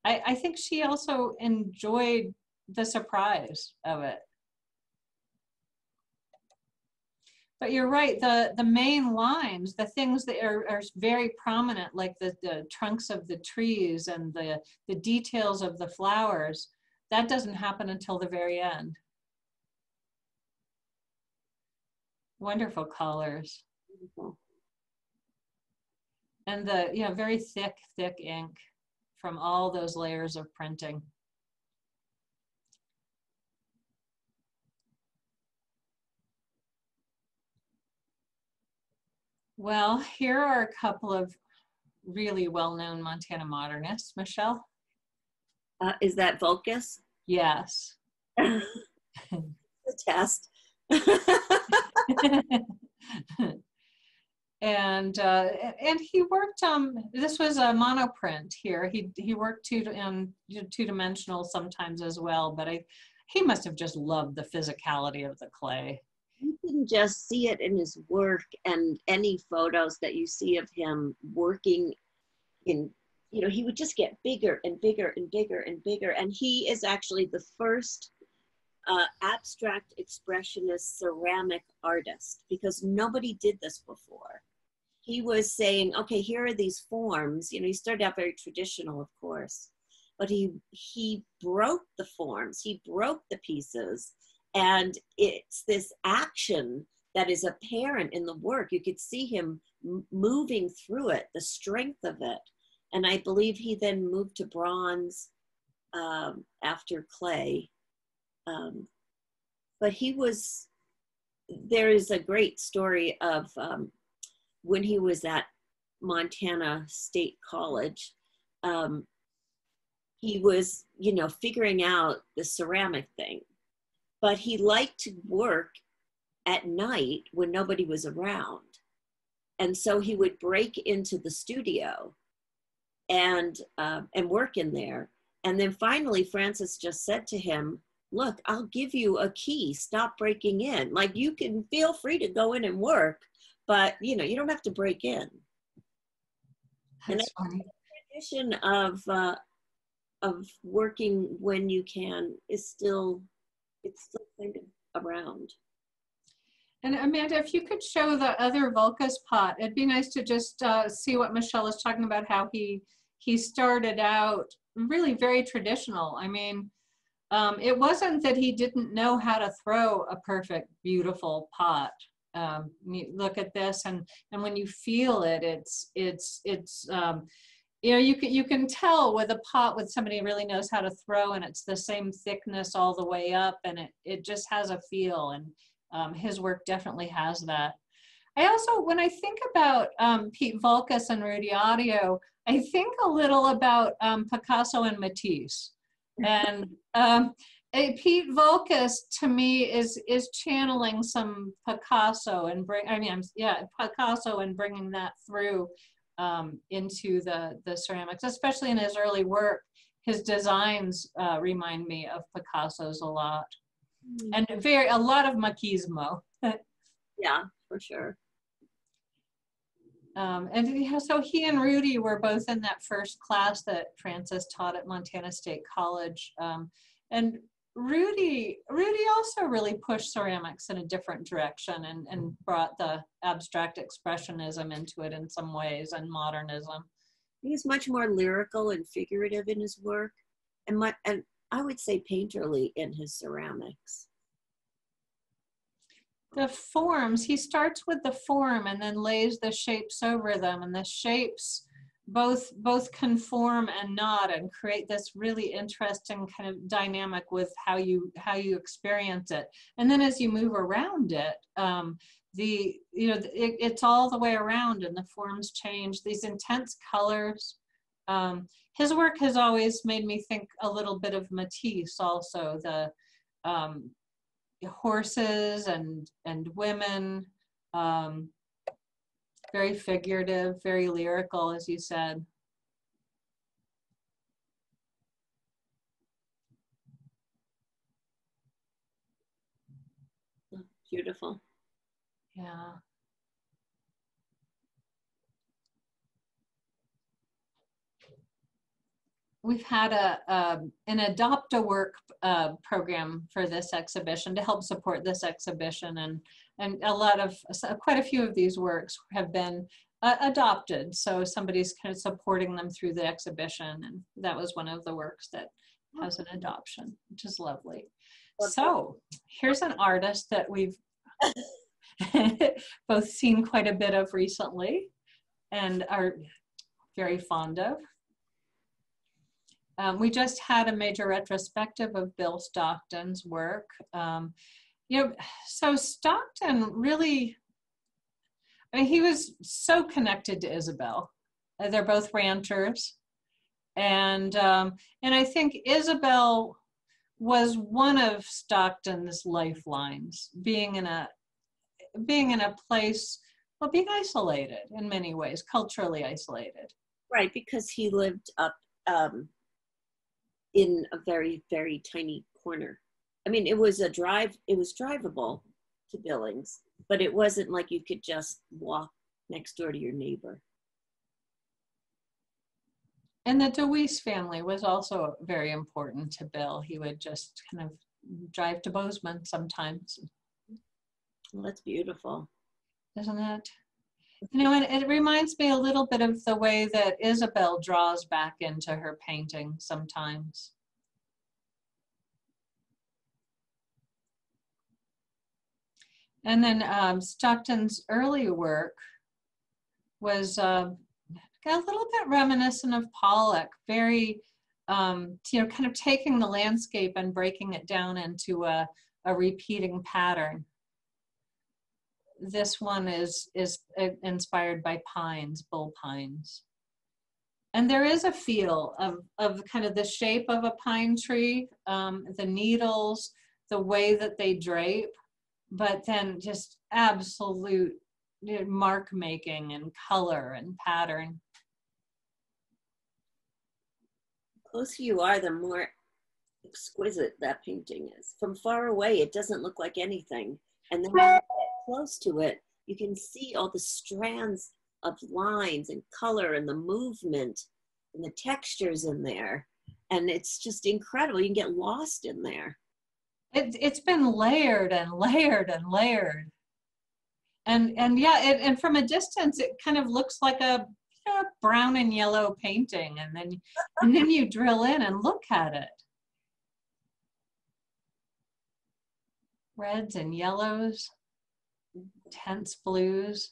I think she also enjoyed the surprise of it. But you're right, the main lines, the things that are very prominent, like the trunks of the trees and the details of the flowers, that doesn't happen until the very end. Wonderful colors. Beautiful. And the very thick ink from all those layers of printing. Well, here are a couple of really well-known Montana modernists. Michelle? Is that Vulcus? Yes. The test. And he worked, this was a monoprint here. He worked two-dimensional sometimes as well, but he must have just loved the physicality of the clay. You can just see it in his work, and any photos that you see of him working in, he would just get bigger and bigger and bigger and bigger. And he is actually the first abstract expressionist ceramic artist, because nobody did this before. He was saying, okay, here are these forms. He started out very traditional, of course, but he broke the forms, he broke the pieces. And it's this action that is apparent in the work. You could see him moving through it, the strength of it. And I believe he then moved to bronze after clay. But there is a great story of when he was at Montana State College, he was, figuring out the ceramic thing. But he liked to work at night when nobody was around. And so he would break into the studio and work in there. And then finally, Francis just said to him, look, I'll give you a key, stop breaking in. Like, you can feel free to go in and work, but you don't have to break in. That's funny. The tradition of working when you can is still, it's still kind of around. And Amanda, if you could show the other Vulcus pot, it'd be nice to just see what Michelle is talking about, how he started out really very traditional. I mean, it wasn't that he didn't know how to throw a perfect, beautiful pot. Look at this, and when you feel it, you can tell with a pot with somebody who really knows how to throw, and it's the same thickness all the way up, and it just has a feel, and his work definitely has that. I also, when I think about Pete Vulcus and Rudiadio, I think a little about Picasso and Matisse. And Pete Vulcus to me is channeling some Picasso and Picasso and bringing that through into the ceramics, especially in his early work. His designs remind me of Picasso's a lot, and a lot of machismo. Yeah, for sure. And so he and Rudy were both in that first class that Frances taught at Montana State College. And Rudy also really pushed ceramics in a different direction and brought the abstract expressionism into it in some ways, and modernism. He's much more lyrical and figurative in his work, and I would say painterly in his ceramics. The forms, he starts with the form and then lays the shapes over them, and the shapes both conform and nod and create this really interesting kind of dynamic with how you experience it. And then as you move around it, it's all the way around, and the forms change. These intense colors. His work has always made me think a little bit of Matisse also, the horses and women, very figurative, very lyrical, as you said. Beautiful. Yeah. We've had an Adopt a Work program for this exhibition to help support this exhibition, and quite a few of these works have been adopted, so somebody's kind of supporting them through the exhibition, and that was one of the works that has an adoption, which is lovely. So here's an artist that we've both seen quite a bit of recently and are very fond of. We just had a major retrospective of Bill Stockton's work. So Stockton really, I mean, he was so connected to Isabel. They're both ranchers, and I think Isabel was one of Stockton's lifelines, being in a place, well, being isolated in many ways, culturally isolated. Right, because he lived up in a very, very tiny corner. I mean, it was drivable to Billings, but it wasn't like you could just walk next door to your neighbor. And the DeWeese family was also very important to Bill. He would just kind of drive to Bozeman sometimes. Well, that's beautiful. Isn't it? And it reminds me a little bit of the way that Isabel draws back into her painting sometimes. And then Stockton's early work was a little bit reminiscent of Pollock, very, kind of taking the landscape and breaking it down into a repeating pattern. This one is inspired by pines, bull pines. And there is a feel of kind of the shape of a pine tree, the needles, the way that they drape, but then just absolute mark making and color and pattern. The closer you are, the more exquisite that painting is. From far away, it doesn't look like anything. And then when you get close to it, you can see all the strands of lines and color and the movement and the textures in there. And it's just incredible. You can get lost in there. It's been layered and layered and layered. And yeah, and from a distance, it kind of looks like a brown and yellow painting. And then you drill in and look at it. Reds and yellows, intense blues.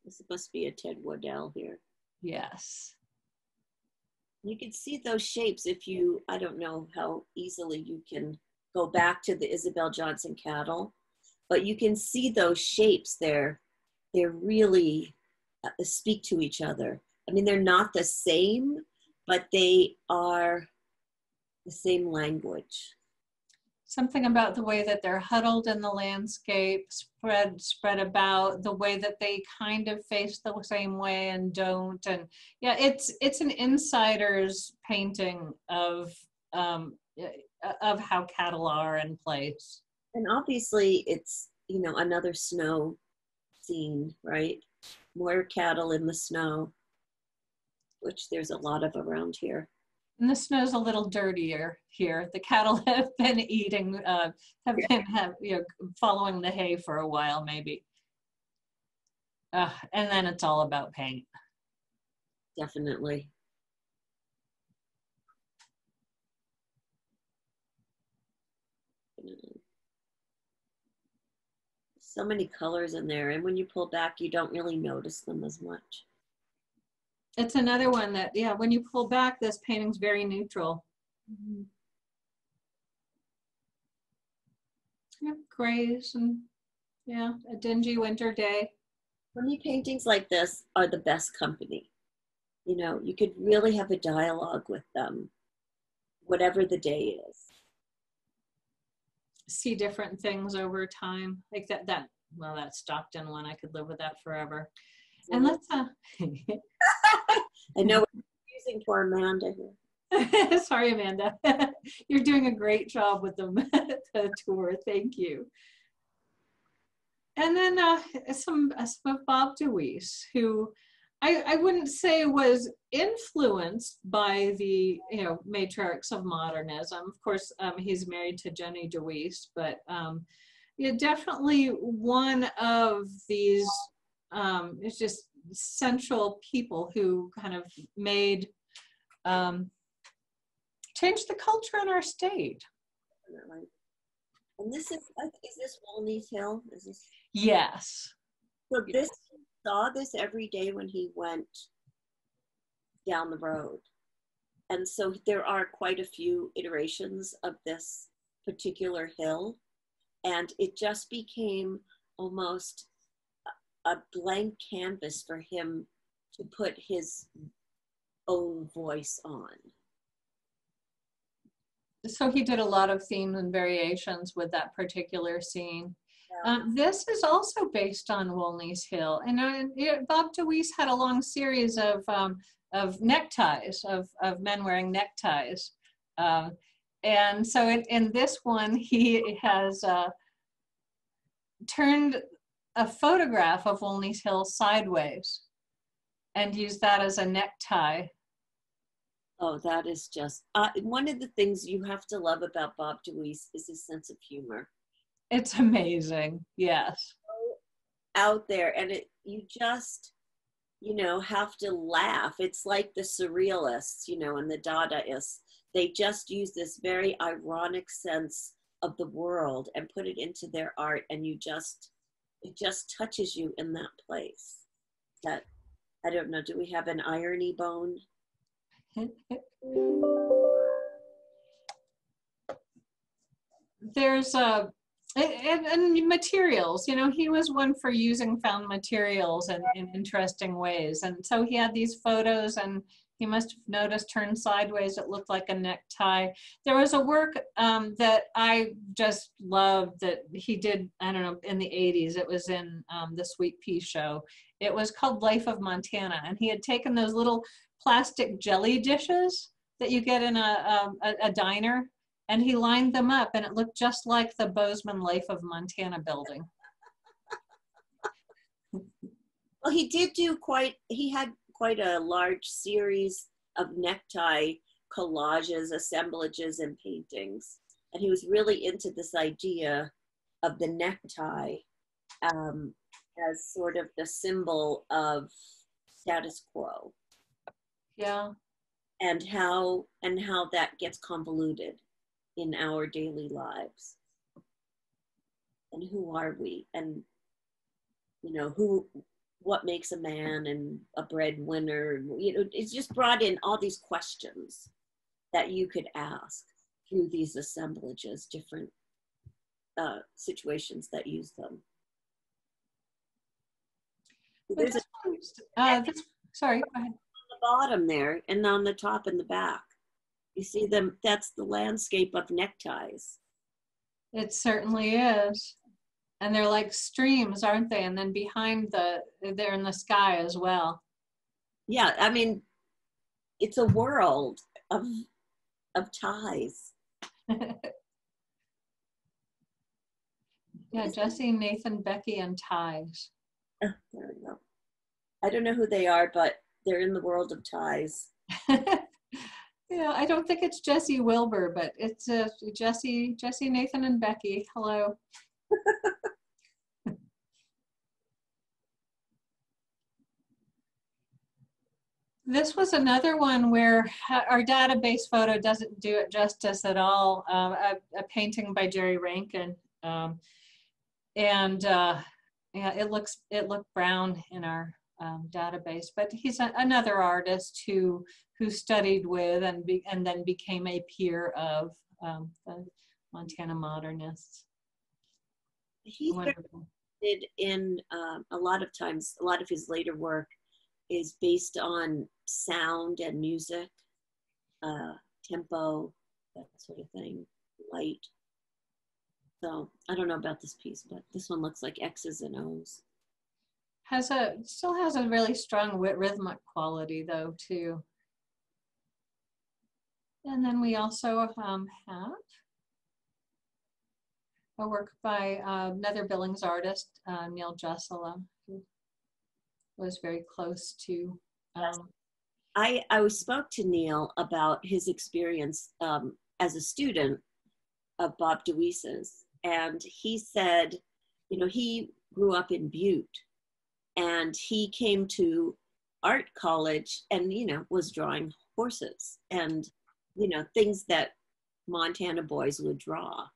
This must be a Ted Wardell here. Yes. You can see those shapes if you, I don't know how easily you can go back to the Isabel Johnson cattle, but you can see those shapes there. They're really speak to each other. I mean, they're not the same, but they are the same language. Something about the way that they're huddled in the landscape, spread about, the way that they kind of face the same way and don't. And yeah, it's an insider's painting of of how cattle are in place. And obviously it's, you know, another snow scene, right? More cattle in the snow, which there's a lot of around here. And the snow's a little dirtier here. The cattle have been eating, following the hay for a while, maybe. And then it's all about paint. Definitely. So many colors in there, and when you pull back, you don't really notice them as much. It's another one that, yeah, when you pull back, this painting's very neutral. Mm-hmm. Yeah, grays and, yeah, a dingy winter day. For me, paintings like this are the best company. You know, you could really have a dialogue with them, whatever the day is. See different things over time, like that Stockton one, I could live with that forever. And let's I know we're confusing poor Amanda here. Sorry, Amanda. You're doing a great job with the tour. Thank you. And then some of Bob DeWeese, who I wouldn't say was influenced by the, you know, Matriarchs of Modernism. Of course, he's married to Jenny DeWeese, but yeah, definitely one of these it's just central people who kind of made changed the culture in our state. And this is this Walney's Hill? Is this? Yes. So this, he saw this every day when he went down the road. And so there are quite a few iterations of this particular hill. And it just became almost a blank canvas for him to put his own voice on. So he did a lot of themes and variations with that particular scene. Yeah. This is also based on Walney's Hill. And Bob DeWeese had a long series of neckties, of men wearing neckties. And so in this one, he has turned a photograph of Walney's Hill sideways and used that as a necktie. Oh, that is just, one of the things you have to love about Bob DeWeese is his sense of humor. It's amazing, yes. So out there, and you just, you know, have to laugh. It's like the surrealists, you know, and the Dadaists. They just use this very ironic sense of the world and put it into their art, and it just touches you in that place. That, I don't know, do we have an irony bone? There's and materials, you know, he was one for using found materials in interesting ways. And so he had these photos, and he must have noticed turned sideways, it looked like a necktie. There was a work that I just loved that he did, I don't know, in the 80s. It was in the Sweet Pea Show. It was called Life of Montana. And he had taken those little plastic jelly dishes that you get in a diner, and he lined them up, and it looked just like the Bozeman Life of Montana building. Well, he had quite a large series of necktie collages, assemblages, and paintings. And he was really into this idea of the necktie as sort of the symbol of status quo. Yeah. And how that gets convoluted in our daily lives. And who are we? And, you know, what makes a man and a breadwinner? You know, it's just brought in all these questions that you could ask through these assemblages, different situations that use them. There's sorry, go ahead. The bottom there, and on the top and the back, you see them. That's the landscape of neckties. It certainly is, and they're like streams, aren't they? And then behind they're in the sky as well. Yeah, I mean, it's a world of ties. Yeah, Jesse, Nathan, Becky, and ties. Oh, there we go. I don't know who they are, but they're in the world of ties. Yeah, I don't think it's Jesse Wilbur, but it's Jesse, Nathan, and Becky. Hello. This was another one where our database photo doesn't do it justice at all. A painting by Jerry Rankin, and yeah, it looked brown in our database. But he's another artist who studied with and then became a peer of the Montana Modernists. He's did in a lot of times, a lot of his later work is based on sound and music, tempo, that sort of thing, light. So I don't know about this piece, but this one looks like X's and O's. Still has a really strong rhythmic quality though too. And then we also have a work by another Billings artist, Neil Jessela, who was very close to. I spoke to Neil about his experience as a student of Bob DeWeese's, and he said, you know, he grew up in Butte, and he came to art college and, you know, was drawing horses and, you know, things that Montana boys would draw.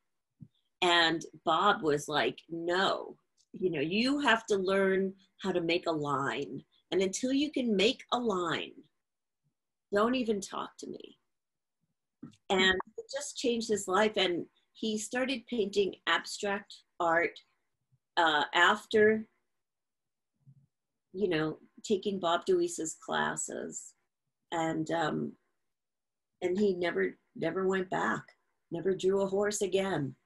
And Bob was like, no, you know, you have to learn how to make a line. And until you can make a line, don't even talk to me. And it just changed his life. And he started painting abstract art after, you know, taking Bob DeWeese's classes. And he never went back, never drew a horse again.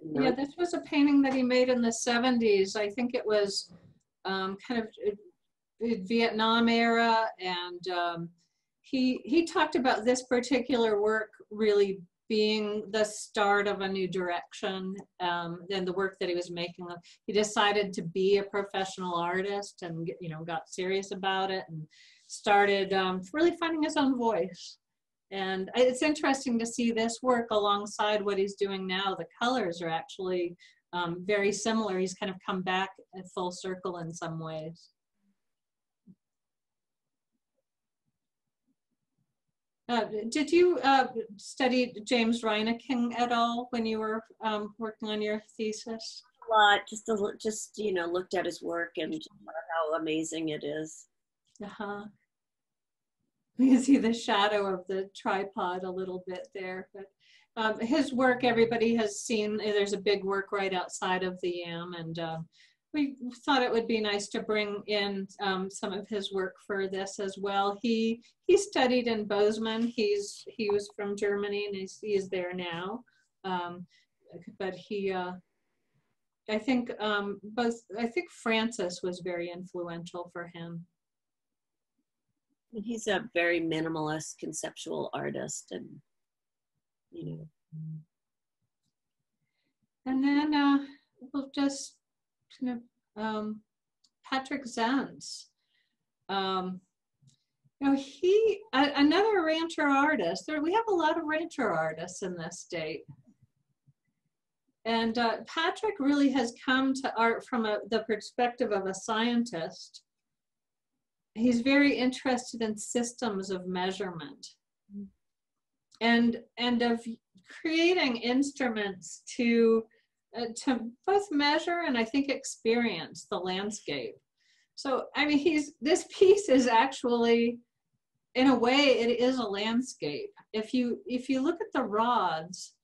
You know? Yeah, this was a painting that he made in the 70s. I think it was kind of Vietnam era, and he talked about this particular work really being the start of a new direction in the work that he was making. He decided to be a professional artist and, you know, got serious about it and started really finding his own voice. And it's interesting to see this work alongside what he's doing now. The colors are actually very similar. He's kind of come back at full circle in some ways. Did you study James Reinecking at all when you were working on your thesis? A lot, just you know, looked at his work and just how amazing it is. Uh-huh. You can see the shadow of the tripod a little bit there, but his work, everybody has seen. There's a big work right outside of the YAM, and we thought it would be nice to bring in some of his work for this as well. He studied in Bozeman. He was from Germany, and he is there now. But I think Francis was very influential for him. He's a very minimalist conceptual artist, and you know. And then we'll just kind of Patrick Zentz. You know, another rancher artist. We have a lot of rancher artists in this state. And Patrick really has come to art from the perspective of a scientist. He's very interested in systems of measurement and of creating instruments to both measure and I think experience the landscape. So, I mean, this piece is actually, in a way, it is a landscape. If you look at the rods,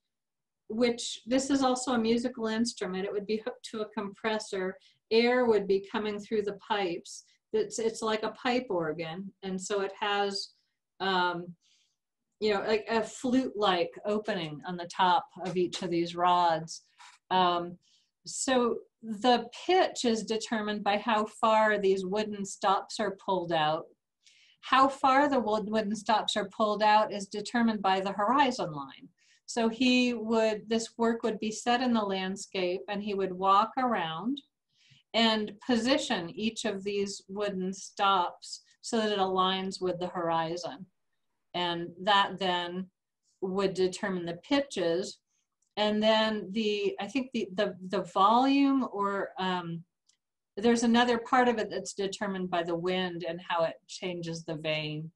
which this is also a musical instrument, it would be hooked to a compressor, air would be coming through the pipes. It's like a pipe organ, and so it has, you know, like a flute-like opening on the top of each of these rods. So the pitch is determined by how far these wooden stops are pulled out. How far the wooden stops are pulled out is determined by the horizon line. So this work would be set in the landscape, and he would walk around and position each of these wooden stops so that it aligns with the horizon. And that then would determine the pitches. And then I think the volume, or there's another part of it that's determined by the wind and how it changes the vein.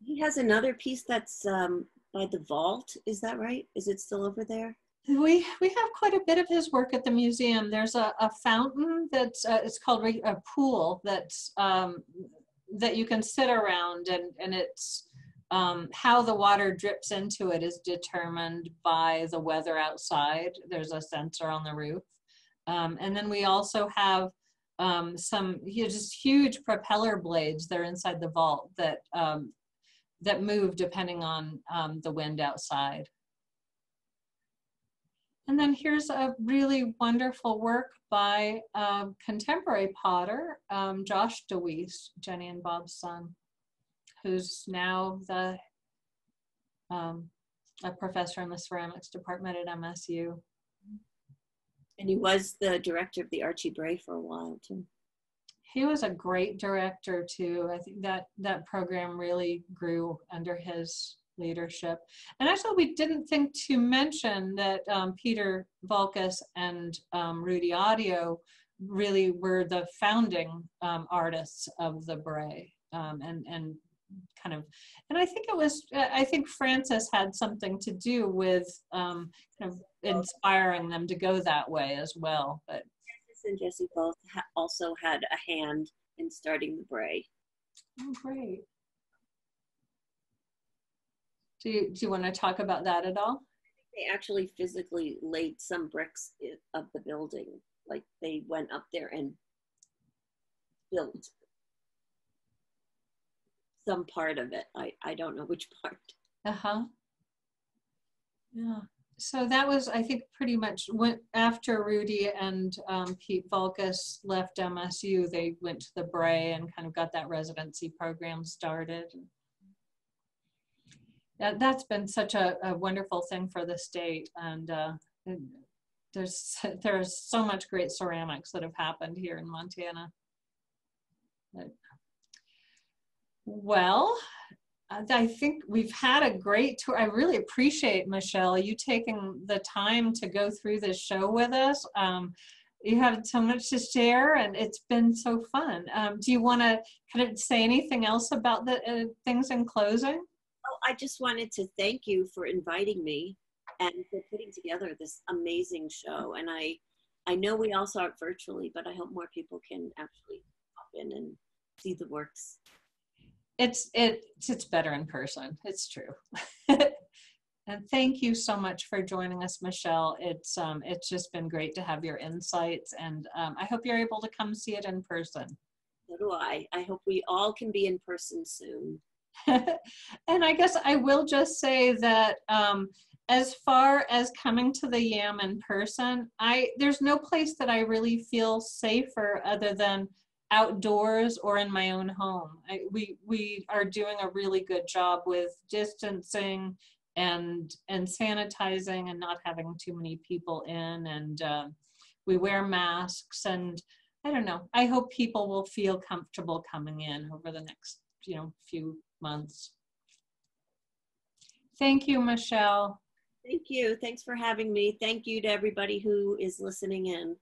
He has another piece that's by the vault. Is that right? Is it still over there? We have quite a bit of his work at the museum. There's a fountain that's it's called a pool that's that you can sit around, and it's how the water drips into it is determined by the weather outside. There's a sensor on the roof, and then we also have some just huge propeller blades that are inside the vault that that move depending on the wind outside. And then here's a really wonderful work by contemporary potter, Josh DeWeese, Jenny and Bob's son, who's now a professor in the ceramics department at MSU. And he was the director of the Archie Bray for a while too. He was a great director too. I think that program really grew under his leadership. And actually, we didn't think to mention that Peter Volkas and Rudy Audio really were the founding artists of the Bray, and kind of, and I think it was, I think Francis had something to do with kind of inspiring them to go that way as well. But Francis and Jesse both also had a hand in starting the Bray. Oh, great. Do you want to talk about that at all? They actually physically laid some bricks of the building. Like they went up there and built some part of it. I don't know which part. Uh-huh. Yeah. So that was, I think, pretty much after Rudy and Pete Volkas left MSU, they went to the Bray and kind of got that residency program started. That's been such a wonderful thing for the state, and there's so much great ceramics that have happened here in Montana. Well, I think we've had a great tour. I really appreciate, Michelle, you taking the time to go through this show with us. You have so much to share, and it's been so fun. Do you want to kind of say anything else about the things in closing? Oh, I just wanted to thank you for inviting me and for putting together this amazing show. And I know we all saw it virtually, but I hope more people can actually pop in and see the works. It's better in person. It's true. And thank you so much for joining us, Michelle. It's just been great to have your insights, and I hope you're able to come see it in person. So do I. I hope we all can be in person soon. And I guess I will just say that as far as coming to the YAM in person, there's no place that I really feel safer other than outdoors or in my own home. We are doing a really good job with distancing and sanitizing and not having too many people in, and we wear masks, and I don't know, I hope people will feel comfortable coming in over the next few months. Thank you, Michelle. Thank you. Thanks for having me. Thank you to everybody who is listening in.